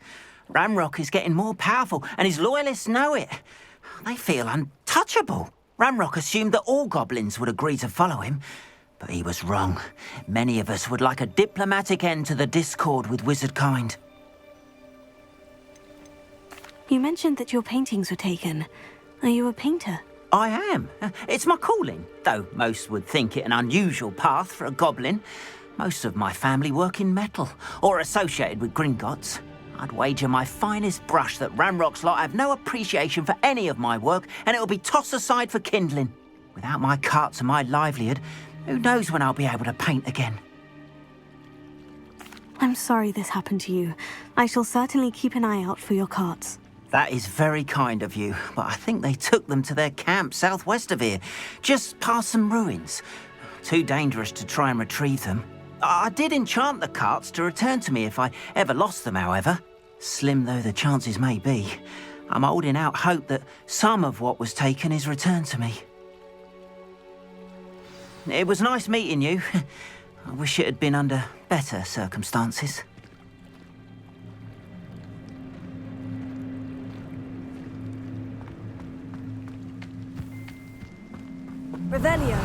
[SPEAKER 19] Ramrock is getting more powerful, and his loyalists know it. They feel untouchable. Ramrock assumed that all goblins would agree to follow him, but he was wrong. Many of us would like a diplomatic end to the discord with wizardkind.
[SPEAKER 1] You mentioned that your paintings were taken. Are you a painter?
[SPEAKER 19] I am. It's my calling, though most would think it an unusual path for a goblin. Most of my family work in metal, or associated with Gringotts. I'd wager my finest brush that Ramrock's lot have no appreciation for any of my work, and it'll be tossed aside for kindling. Without my carts and my livelihood, who knows when I'll be able to paint again?
[SPEAKER 1] I'm sorry this happened to you. I shall certainly keep an eye out for your carts.
[SPEAKER 19] That is very kind of you, but I think they took them to their camp southwest of here, just past some ruins. Too dangerous to try and retrieve them. I did enchant the carts to return to me if I ever lost them, however. Slim though the chances may be, I'm holding out hope that some of what was taken is returned to me. It was nice meeting you. I wish it had been under better circumstances.
[SPEAKER 1] Revelio.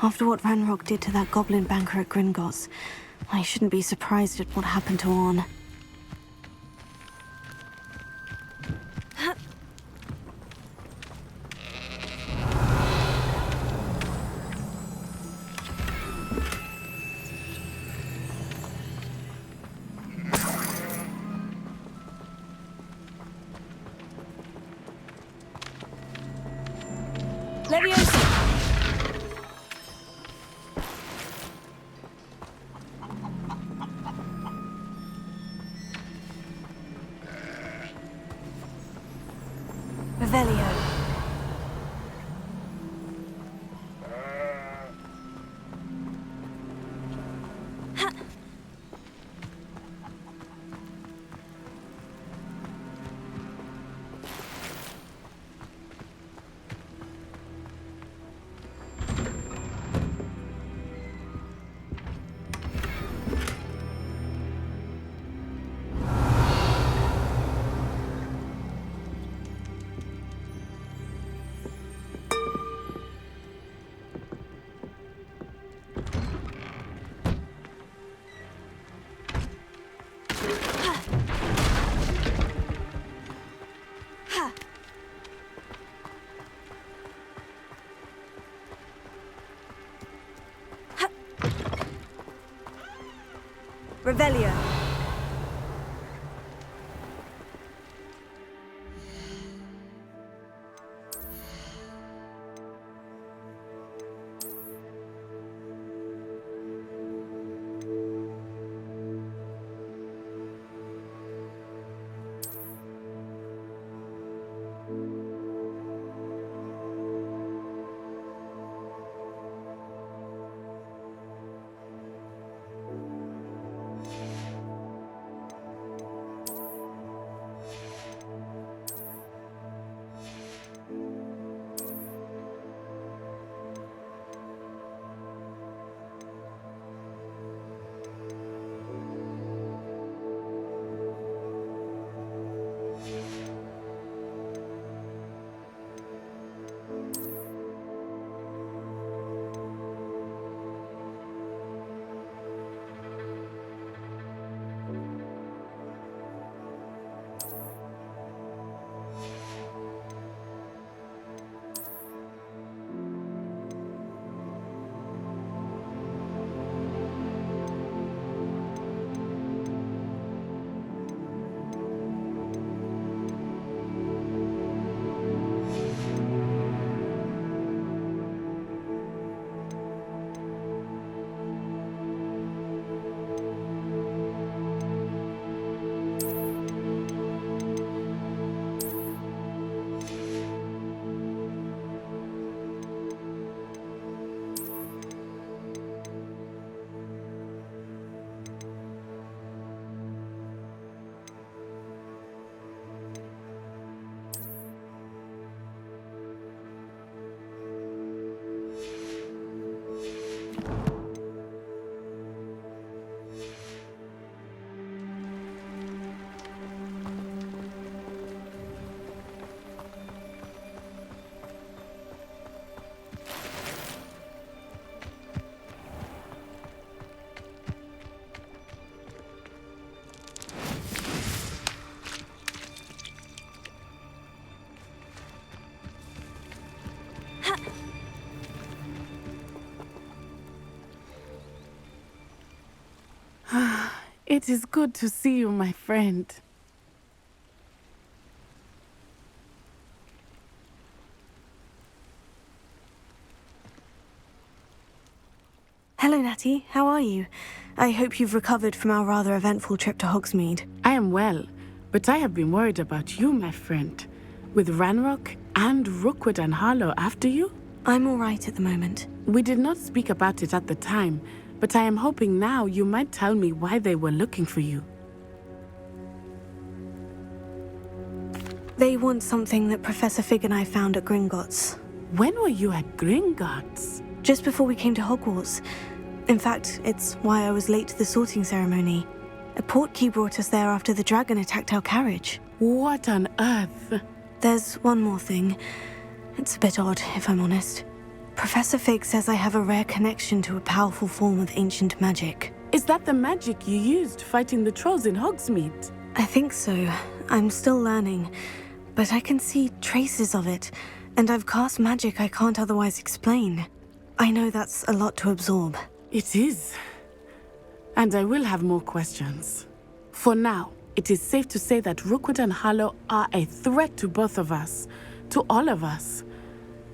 [SPEAKER 1] After what Ranrock did to that goblin banker at Gringotts, I shouldn't be surprised at what happened to Orn. Leviosa! Revelio. Revelio.
[SPEAKER 11] It is good to see you, my friend.
[SPEAKER 1] Hello, Natty. How are you? I hope you've recovered from our rather eventful trip to Hogsmeade.
[SPEAKER 11] I am well, but I have been worried about you, my friend. With Ranrock and Rookwood and Harlow after you?
[SPEAKER 1] I'm all right at the moment.
[SPEAKER 11] We did not speak about it at the time, but I am hoping now you might tell me why they were looking for you.
[SPEAKER 1] They want something that Professor Fig and I found at Gringotts.
[SPEAKER 11] When were you at Gringotts?
[SPEAKER 1] Just before we came to Hogwarts. In fact, it's why I was late to the sorting ceremony. A portkey brought us there after the dragon attacked our carriage.
[SPEAKER 11] What on earth?
[SPEAKER 1] There's one more thing. It's a bit odd, if I'm honest. Professor Fig says I have a rare connection to a powerful form of ancient magic.
[SPEAKER 11] Is that the magic you used fighting the trolls in Hogsmeade?
[SPEAKER 1] I think so. I'm still learning, but I can see traces of it, and I've cast magic I can't otherwise explain. I know that's a lot to absorb.
[SPEAKER 11] It is. And I will have more questions. For now, it is safe to say that Rookwood and Harlow are a threat to both of us, to all of us.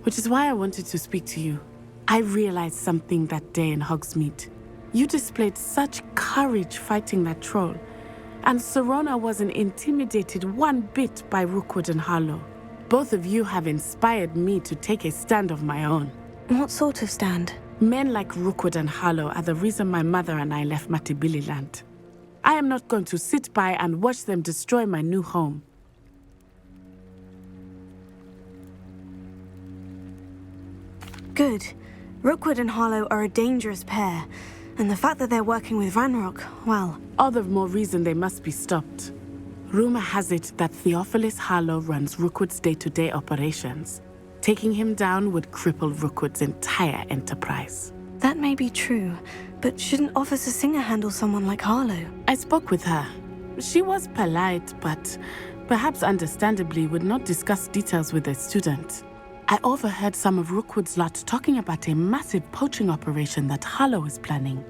[SPEAKER 11] Which is why I wanted to speak to you. I realized something that day in Hogsmeade. You displayed such courage fighting that troll, and Serona wasn't intimidated one bit by Rookwood and Harlow. Both of you have inspired me to take a stand of my own.
[SPEAKER 1] What sort of stand?
[SPEAKER 11] Men like Rookwood and Harlow are the reason my mother and I left Matibililand. I am not going to sit by and watch them destroy my new home.
[SPEAKER 1] Good. Rookwood and Harlow are a dangerous pair, and the fact that they're working with Ranrock, well...
[SPEAKER 11] All the more reason they must be stopped. Rumor has it that Theophilus Harlow runs Rookwood's day-to-day operations. Taking him down would cripple Rookwood's entire enterprise.
[SPEAKER 1] That may be true, but shouldn't Officer Singer handle someone like Harlow?
[SPEAKER 11] I spoke with her. She was polite, but perhaps understandably would not discuss details with a student. I overheard some of Rookwood's lot talking about a massive poaching operation that Harlow is planning.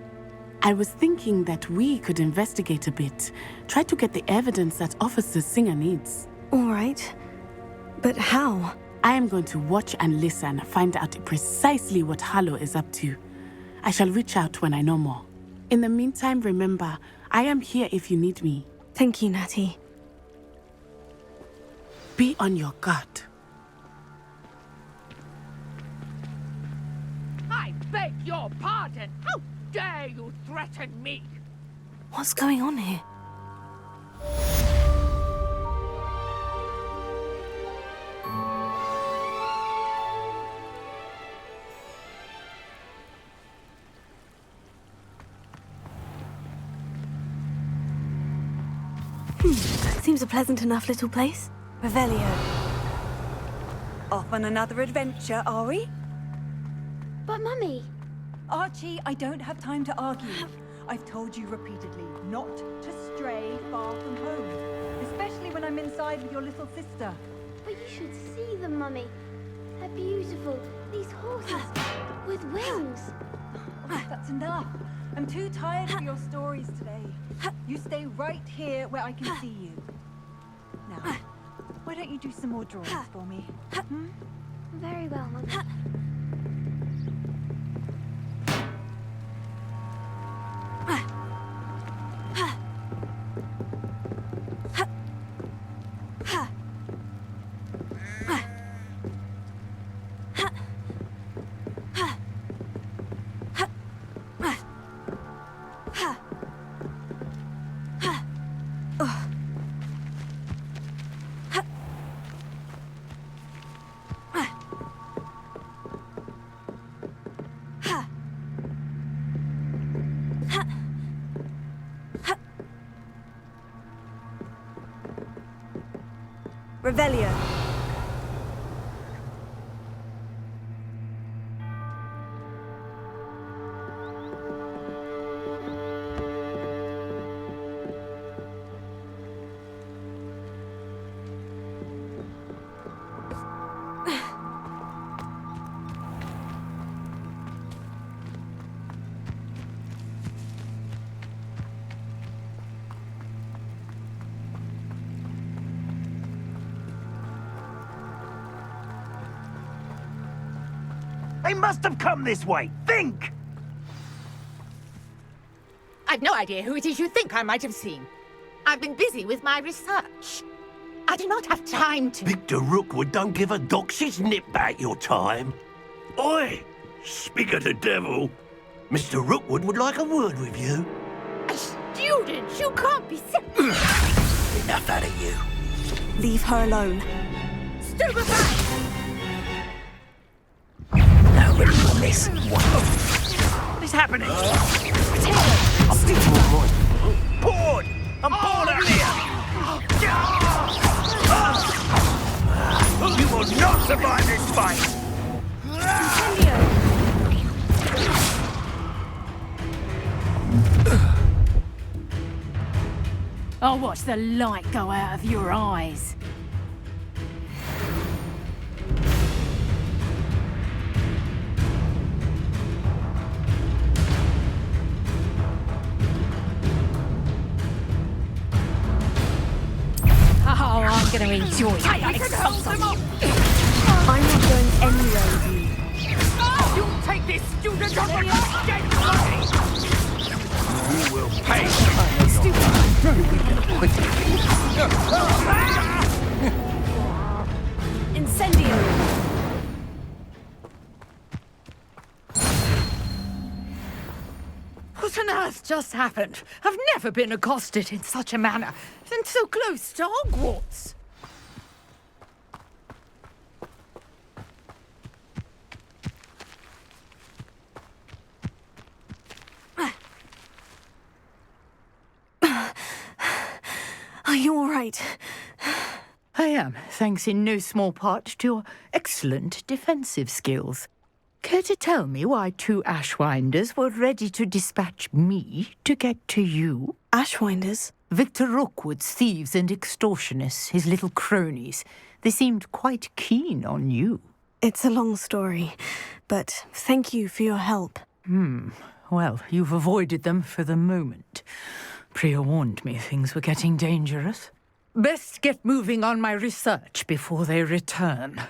[SPEAKER 11] I was thinking that we could investigate a bit, try to get the evidence that Officer Singer needs.
[SPEAKER 1] All right. But how?
[SPEAKER 11] I am going to watch and listen, find out precisely what Harlow is up to. I shall reach out when I know more. In the meantime, remember, I am here if you need me.
[SPEAKER 1] Thank you, Natty.
[SPEAKER 11] Be on your guard.
[SPEAKER 20] I beg your pardon! How dare you threaten me?
[SPEAKER 1] What's going on here? Seems a pleasant enough little place. Revelio.
[SPEAKER 10] Off on another adventure, are we?
[SPEAKER 16] But Mummy...
[SPEAKER 10] Archie, I don't have time to argue. I've told you repeatedly not to stray far from home. Especially when I'm inside with your little sister.
[SPEAKER 16] But you should see them, Mummy. They're beautiful. These horses with wings.
[SPEAKER 10] Oh, that's enough. I'm too tired for your stories today. You stay right here where I can see you. Now, why don't you do some more drawings for me? Hmm?
[SPEAKER 16] Very well, Mummy.
[SPEAKER 10] Revelio.
[SPEAKER 21] They must have come this way. Think!
[SPEAKER 20] I've no idea who it is you think I might have seen. I've been busy with my research. I do not have time to...
[SPEAKER 21] Victor Rookwood don't give a doxy's nip about your time. Oi! Speak of the devil. Mr. Rookwood would like a word with you.
[SPEAKER 20] Students, you can't be...
[SPEAKER 21] Enough out of you.
[SPEAKER 1] Leave her alone.
[SPEAKER 20] Stupefy!
[SPEAKER 21] Nobody will miss. What is happening? I'll speak to more voice. Bored! I'm bored out here! You will not survive this fight!
[SPEAKER 4] I'll watch the light go out of your eyes. Oh, I'm going to enjoy it.
[SPEAKER 20] I can hold them up!
[SPEAKER 7] I'm not going anywhere with you.
[SPEAKER 20] You take this student on the dead body!
[SPEAKER 21] You will pay!
[SPEAKER 4] Incendio!
[SPEAKER 20] What on earth just happened? I've never been accosted in such a manner, and so close to Hogwarts.
[SPEAKER 1] Are you all right?
[SPEAKER 20] I am, thanks in no small part to your excellent defensive skills. Care to tell me why 2 Ashwinders were ready to dispatch me to get to you?
[SPEAKER 1] Ashwinders?
[SPEAKER 20] Victor Rookwood's thieves and extortionists, his little cronies. They seemed quite keen on you.
[SPEAKER 1] It's a long story, but thank you for your help.
[SPEAKER 20] Well, you've avoided them for the moment. Priya warned me things were getting dangerous. Best get moving on my research before they return.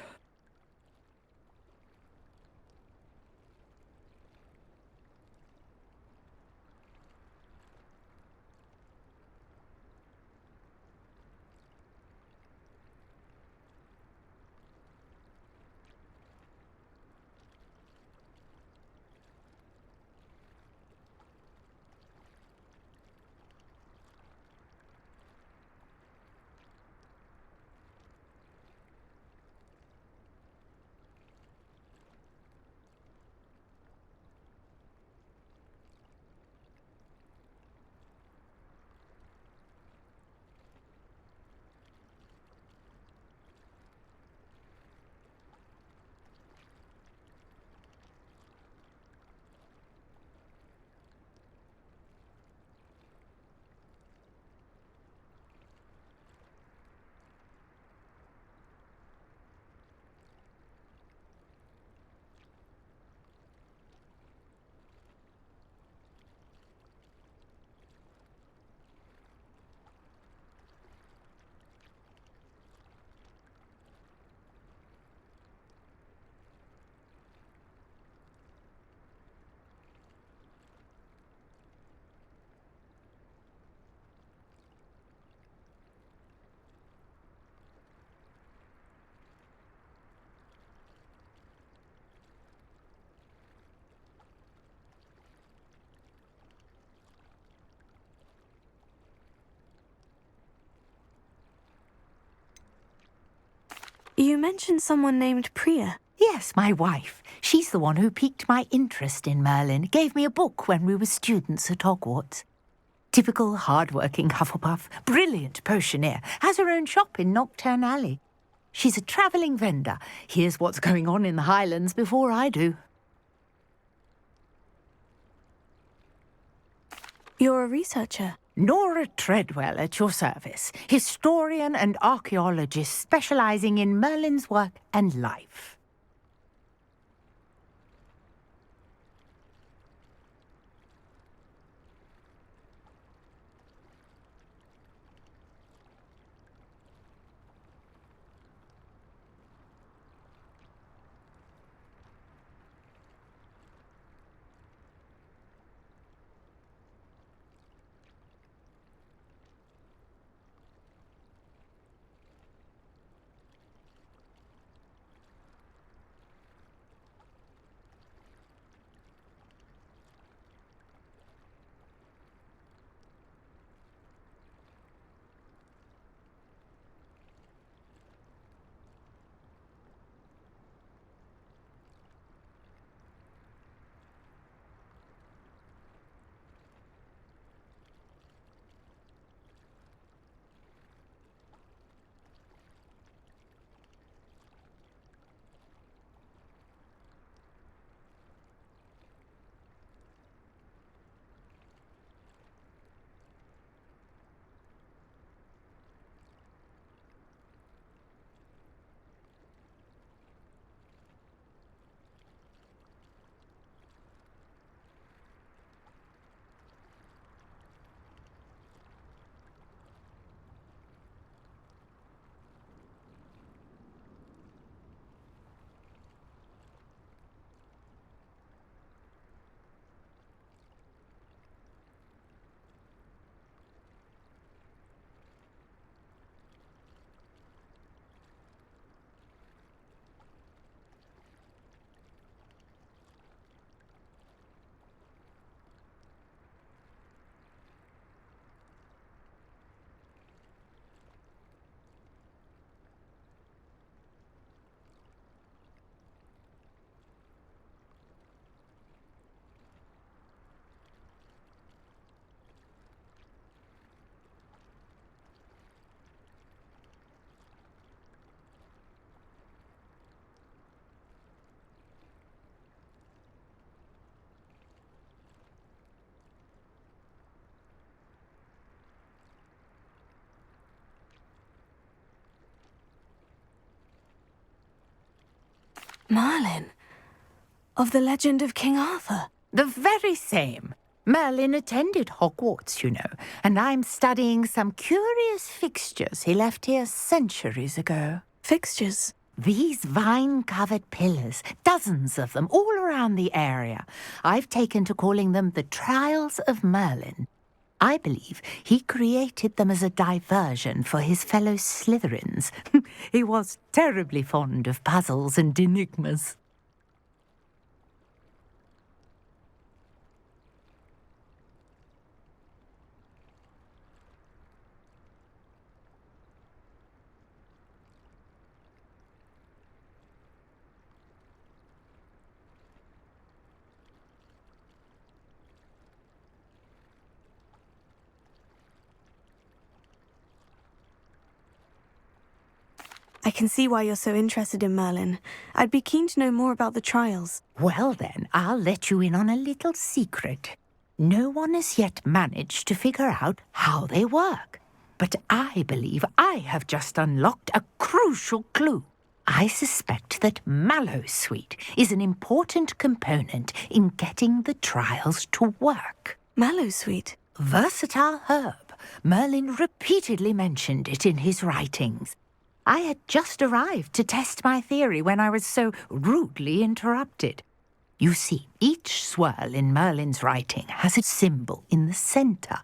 [SPEAKER 1] You mentioned someone named Priya.
[SPEAKER 20] Yes, my wife. She's the one who piqued my interest in Merlin. Gave me a book when we were students at Hogwarts. Typical hard-working Hufflepuff, brilliant potioneer, has her own shop in Knockturn Alley. She's a travelling vendor. Hears what's going on in the Highlands before I do.
[SPEAKER 1] You're a researcher.
[SPEAKER 20] Nora Treadwell at your service, historian and archaeologist specialising in Merlin's work and life.
[SPEAKER 1] Merlin? Of the legend of King Arthur?
[SPEAKER 20] The very same. Merlin attended Hogwarts, you know, and I'm studying some curious fixtures he left here centuries ago.
[SPEAKER 1] Fixtures?
[SPEAKER 20] These vine-covered pillars, dozens of them, all around the area. I've taken to calling them the Trials of Merlin. I believe he created them as a diversion for his fellow Slytherins. He was terribly fond of puzzles and enigmas.
[SPEAKER 1] I can see why you're so interested in Merlin. I'd be keen to know more about the trials.
[SPEAKER 20] Well then, I'll let you in on a little secret. No one has yet managed to figure out how they work. But I believe I have just unlocked a crucial clue. I suspect that Mallowsweet is an important component in getting the trials to work.
[SPEAKER 1] Mallowsweet?
[SPEAKER 20] Versatile herb. Merlin repeatedly mentioned it in his writings. I had just arrived to test my theory when I was so rudely interrupted. You see, each swirl in Merlin's writing has a symbol in the centre.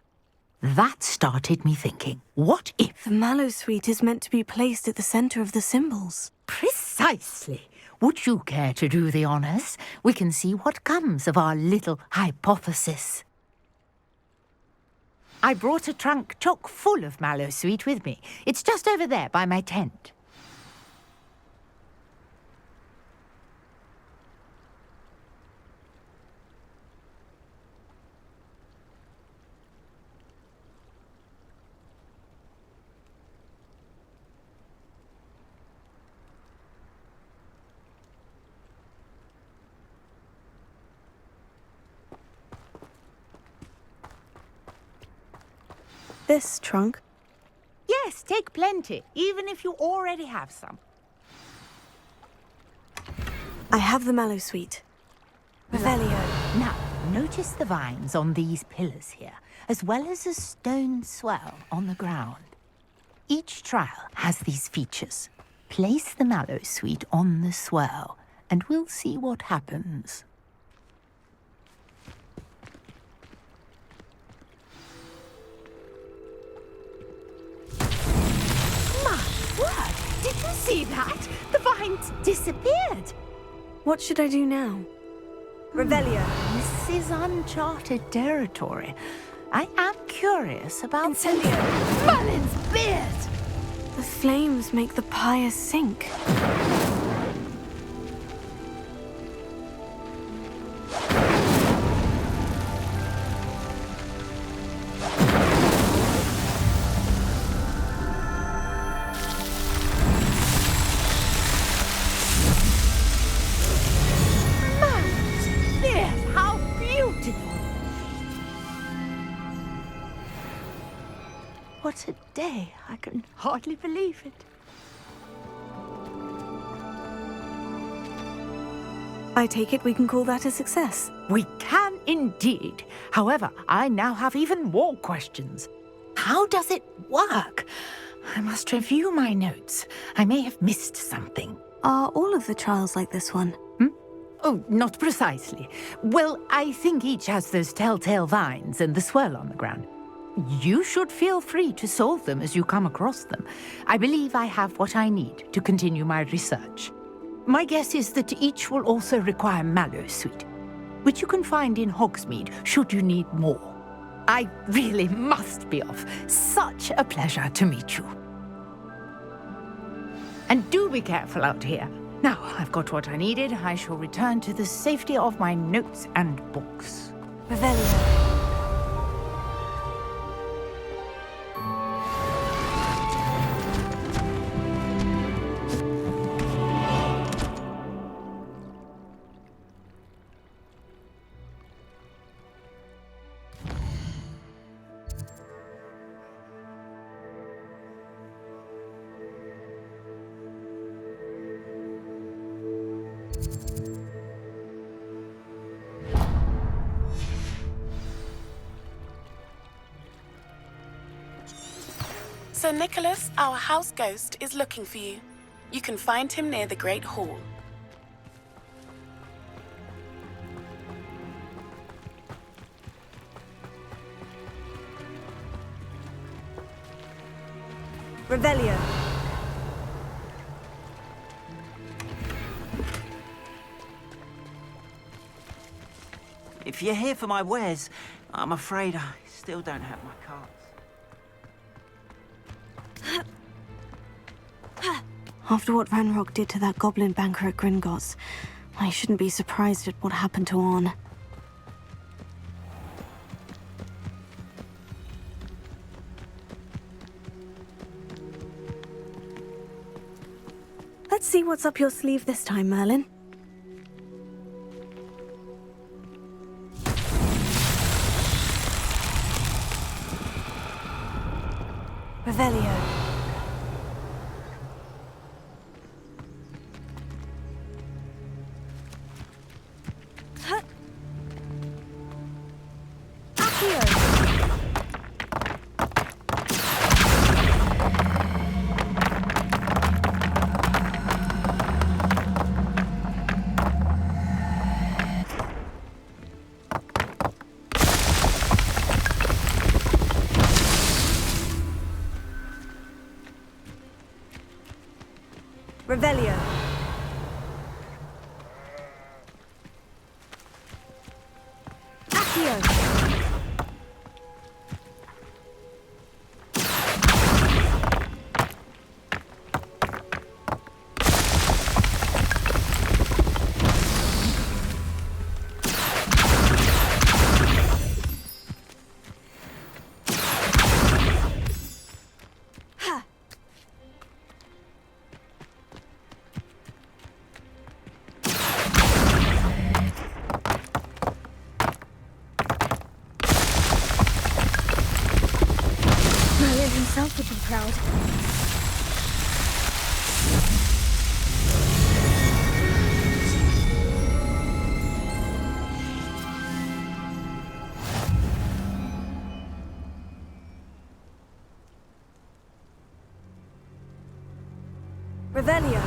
[SPEAKER 20] That started me thinking, what if...
[SPEAKER 1] The Mallowsweet is meant to be placed at the centre of the symbols.
[SPEAKER 20] Precisely. Would you care to do the honours? We can see what comes of our little hypothesis. I brought a trunk chock full of Mallowsweet with me. It's just over there by my tent.
[SPEAKER 1] This trunk?
[SPEAKER 20] Yes, take plenty, even if you already have some.
[SPEAKER 1] I have the Mallowsweet. Revelio.
[SPEAKER 20] Now, notice the vines on these pillars here, as well as a stone swell on the ground. Each trial has these features. Place the Mallowsweet on the swell, and we'll see what happens. Did you see that? The vines disappeared.
[SPEAKER 1] What should I do now? Revelio.
[SPEAKER 20] This is uncharted territory. I am curious about...
[SPEAKER 1] Incendio.
[SPEAKER 20] Merlin's beard!
[SPEAKER 1] The flames make the pyre sink.
[SPEAKER 20] What a day. I can hardly believe it.
[SPEAKER 1] I take it we can call that a success.
[SPEAKER 20] We can indeed. However, I now have even more questions. How does it work? I must review my notes. I may have missed something.
[SPEAKER 1] Are all of the trials like this one?
[SPEAKER 20] Oh, not precisely. Well, I think each has those telltale vines and the swirl on the ground. You should feel free to solve them as you come across them. I believe I have what I need to continue my research. My guess is that each will also require Mallowsweet, which you can find in Hogsmeade should you need more. I really must be off. Such a pleasure to meet you. And do be careful out here. Now I've got what I needed. I shall return to the safety of my notes and books.
[SPEAKER 1] Revelio.
[SPEAKER 11] Sir Nicholas, our house ghost, is looking for you. You can find him near the Great Hall.
[SPEAKER 1] Revelio.
[SPEAKER 19] If you're here for my wares, I'm afraid I still don't have my cards.
[SPEAKER 1] After what Ranrock did to that goblin banker at Gringotts, I shouldn't be surprised at what happened to Orn. Let's see what's up your sleeve this time, Merlin. Revelio. Revelio. Accio.
[SPEAKER 16] Merlin himself would be proud.
[SPEAKER 1] Revelio.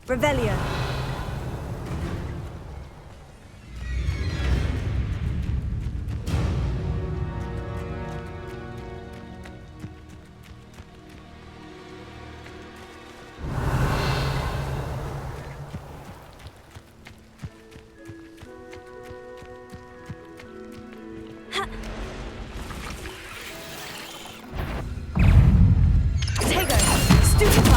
[SPEAKER 1] Revelio. Tego. Stupefy.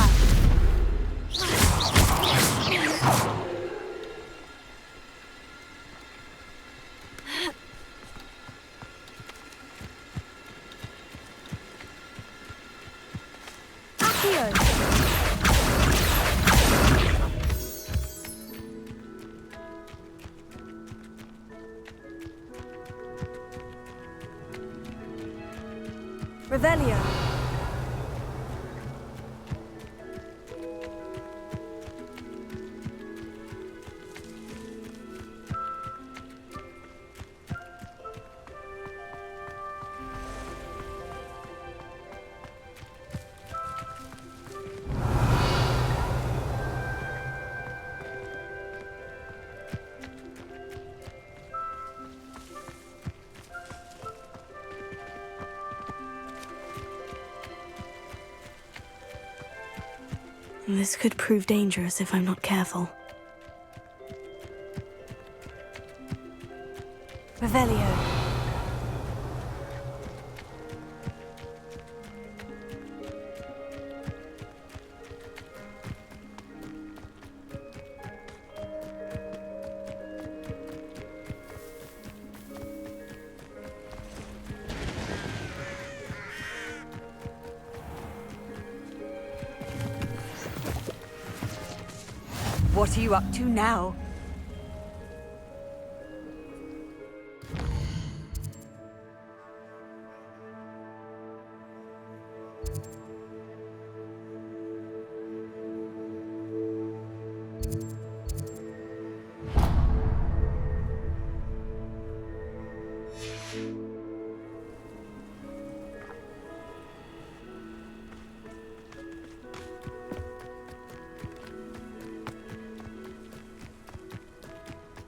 [SPEAKER 1] Revelio. This could prove dangerous if I'm not careful. Revelio.
[SPEAKER 10] What are you up to now?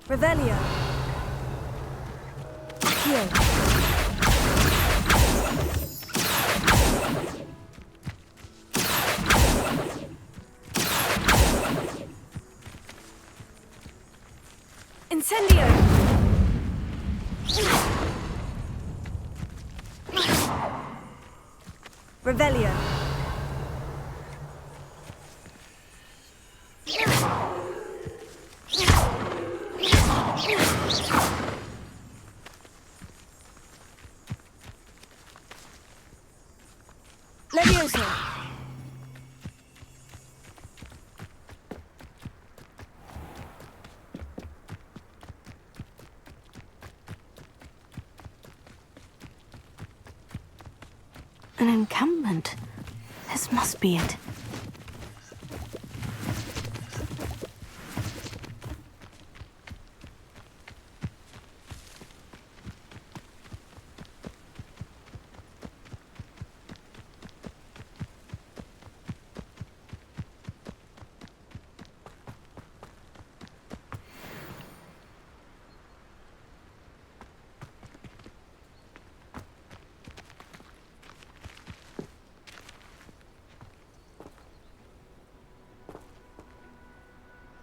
[SPEAKER 4] Revelio. Accio. Incendio. Revelio. Levioso.
[SPEAKER 1] An encampment. This must be it.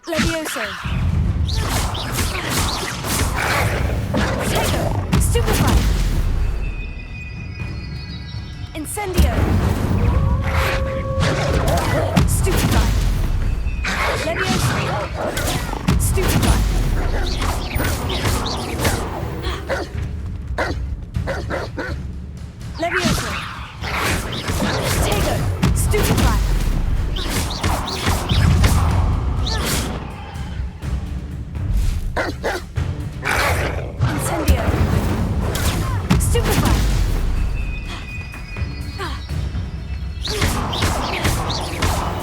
[SPEAKER 4] Levioso. Potato. Stupefy. Incendio. Stupefy. Levioso. Stupefy. Levioso. Potato. Stupefy. Incendio. Stupefy.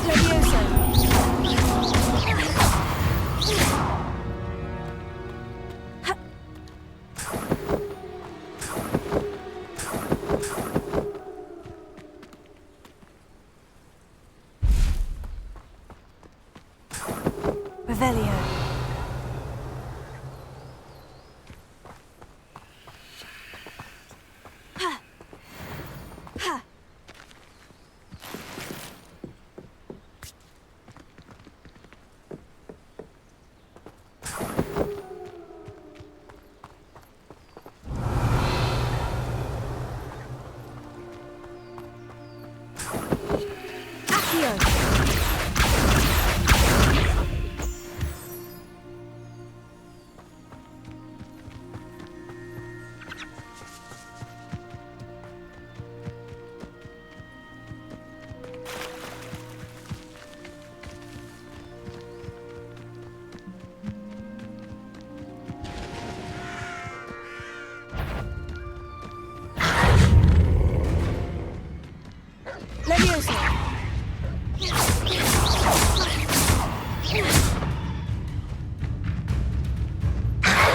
[SPEAKER 4] Levioso. Revelio. Accio. Levioso.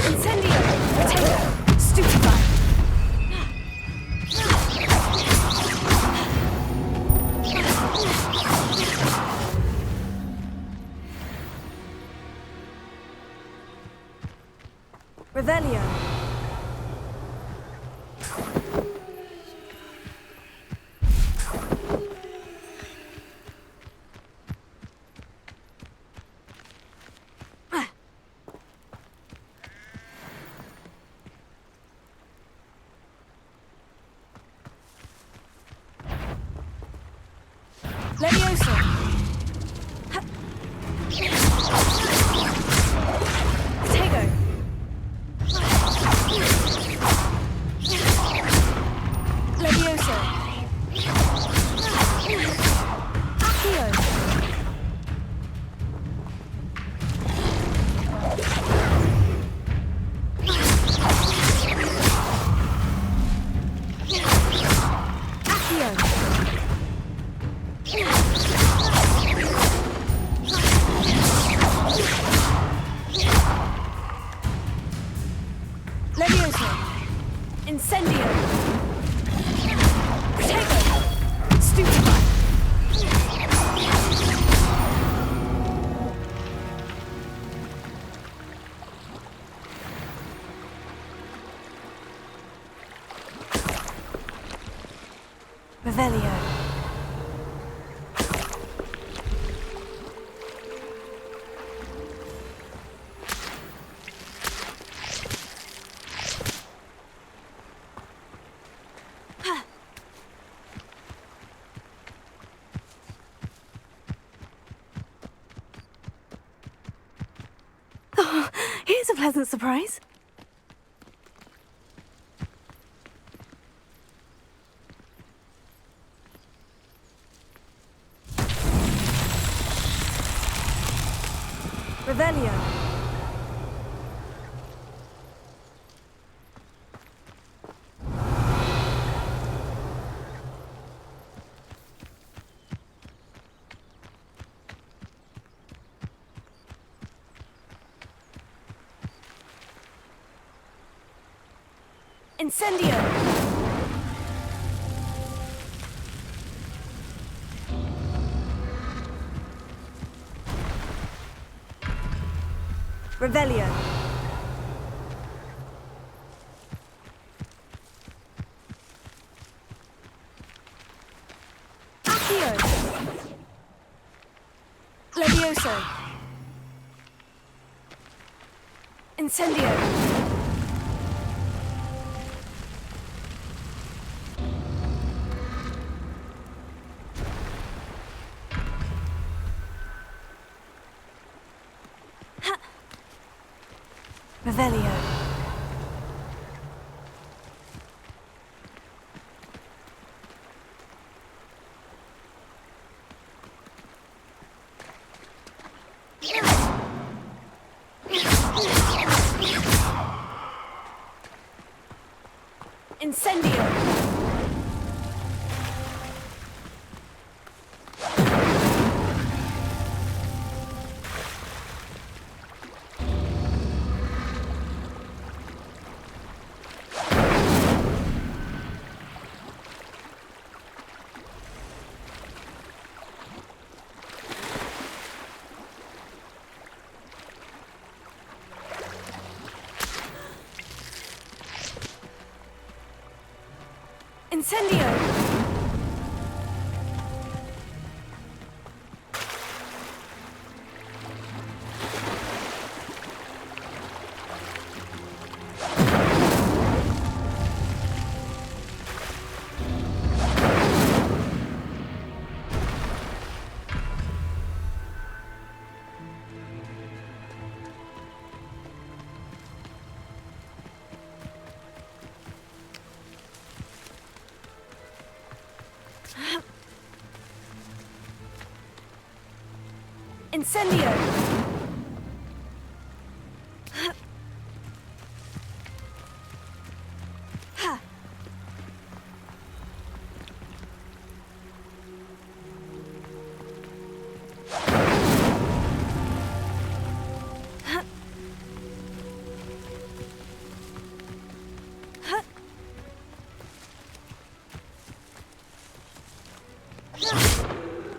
[SPEAKER 4] Incendio. Potato. Stupefy. Revelio. Levioso. Potato. Levioso. Accio.
[SPEAKER 1] Incendio! Protego! Stupefy! Revelio. Oh, here's a pleasant surprise. Revelio. Incendio! Revelio. Accio. Levioso. Incendio. Revelio. Incendio. Incendio! Incendio!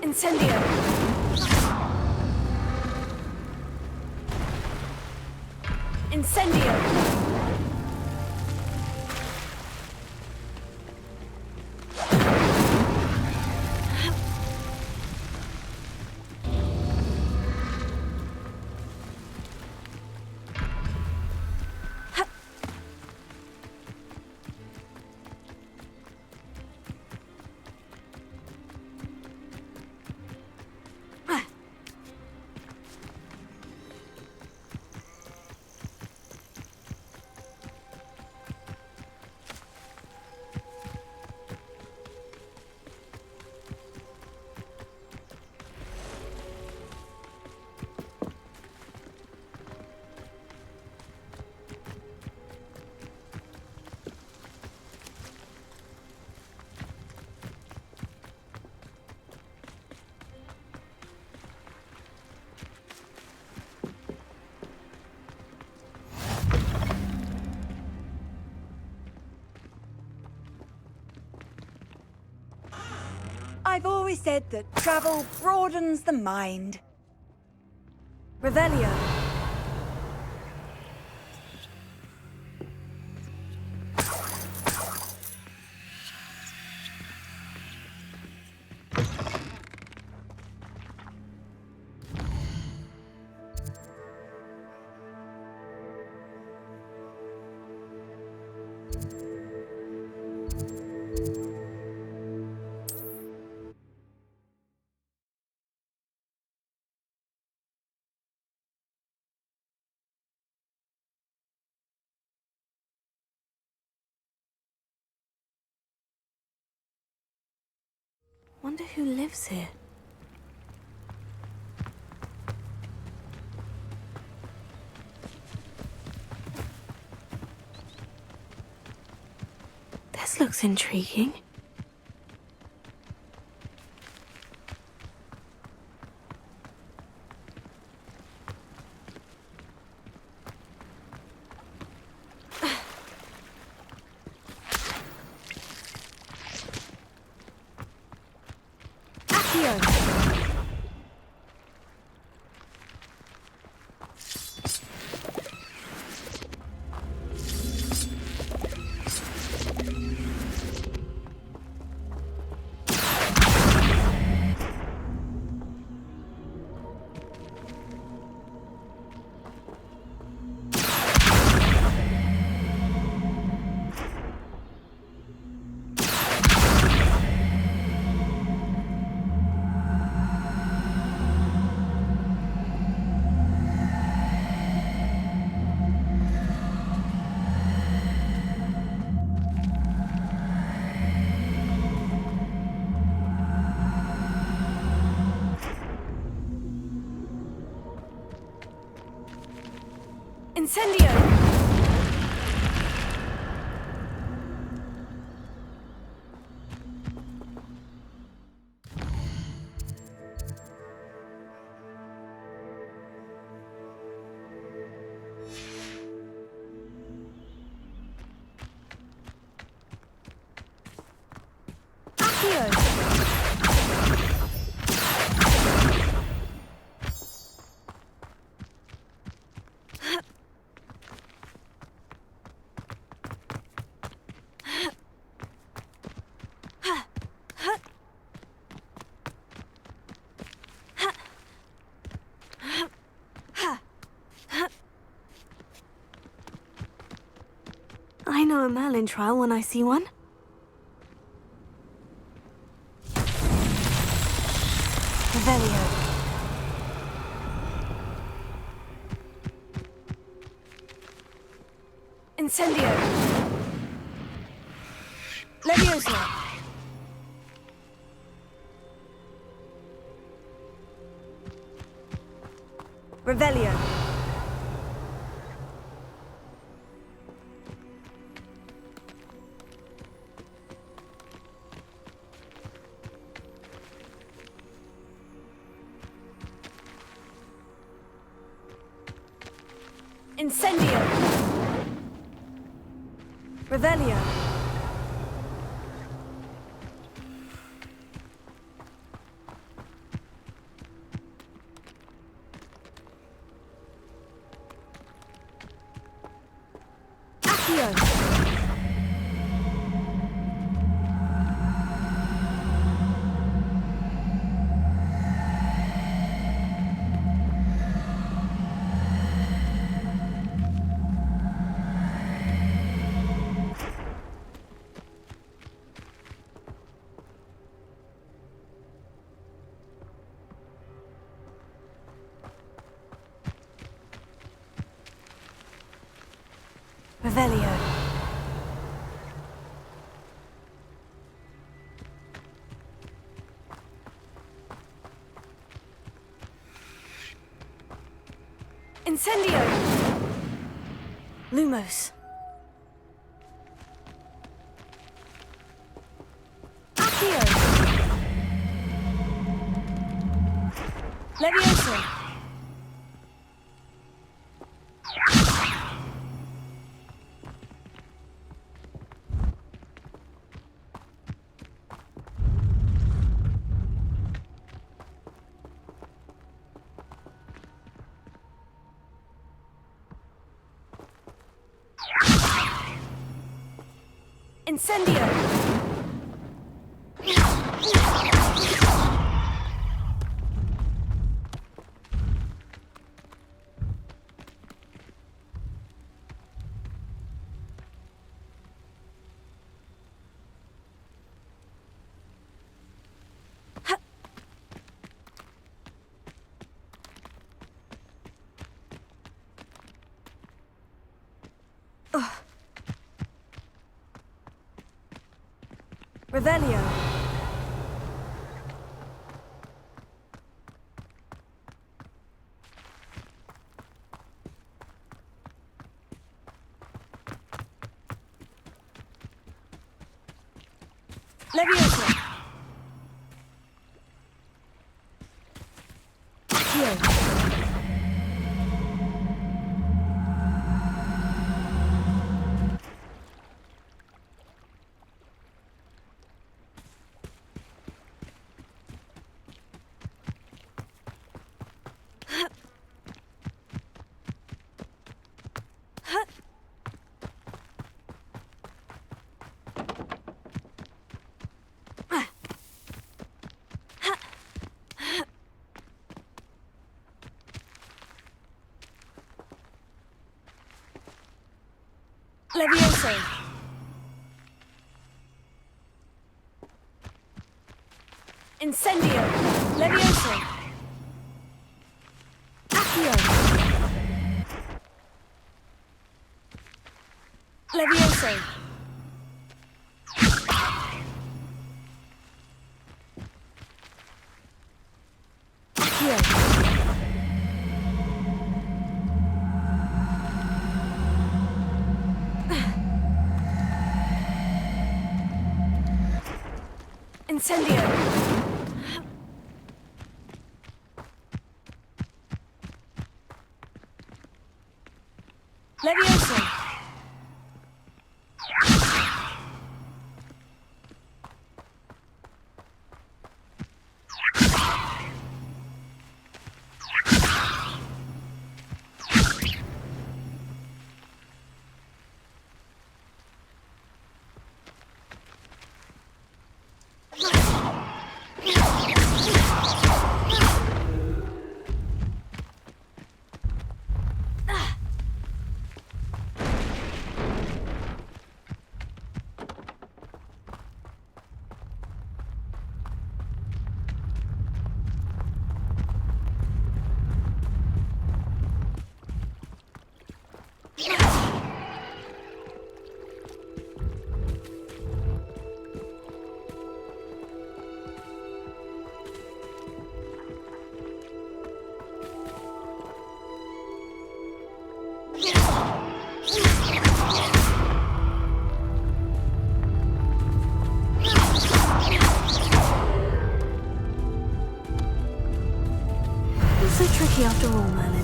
[SPEAKER 1] Incendio! Incendio!
[SPEAKER 10] I've always said that travel broadens the mind.
[SPEAKER 1] Revelio. Wonder who lives here. This looks intriguing. Incendio! I know a Merlin trial when I see one. Revelio. Incendio. Leviosa. Revelio. Incendio. Revelio. Accio. Revelio. Incendio. Lumos. Accio. Leviosa.
[SPEAKER 6] Incendio! Revelio. Levioso. Accio. Levioso. Incendio. Levioso. Accio. Levioso. Accio. Incendio! Levioso! So tricky after all, Merlin.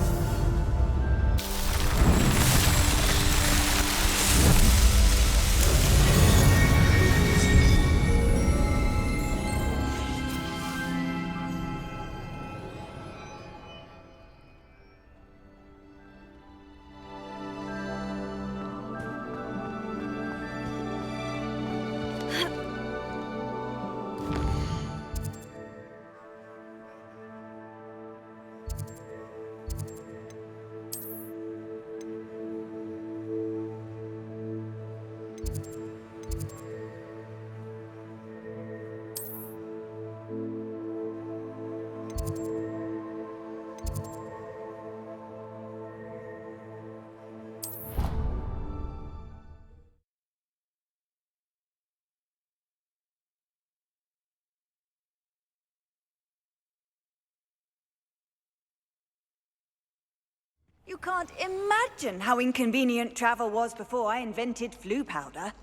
[SPEAKER 6] You can't imagine how inconvenient travel was before I invented flu powder.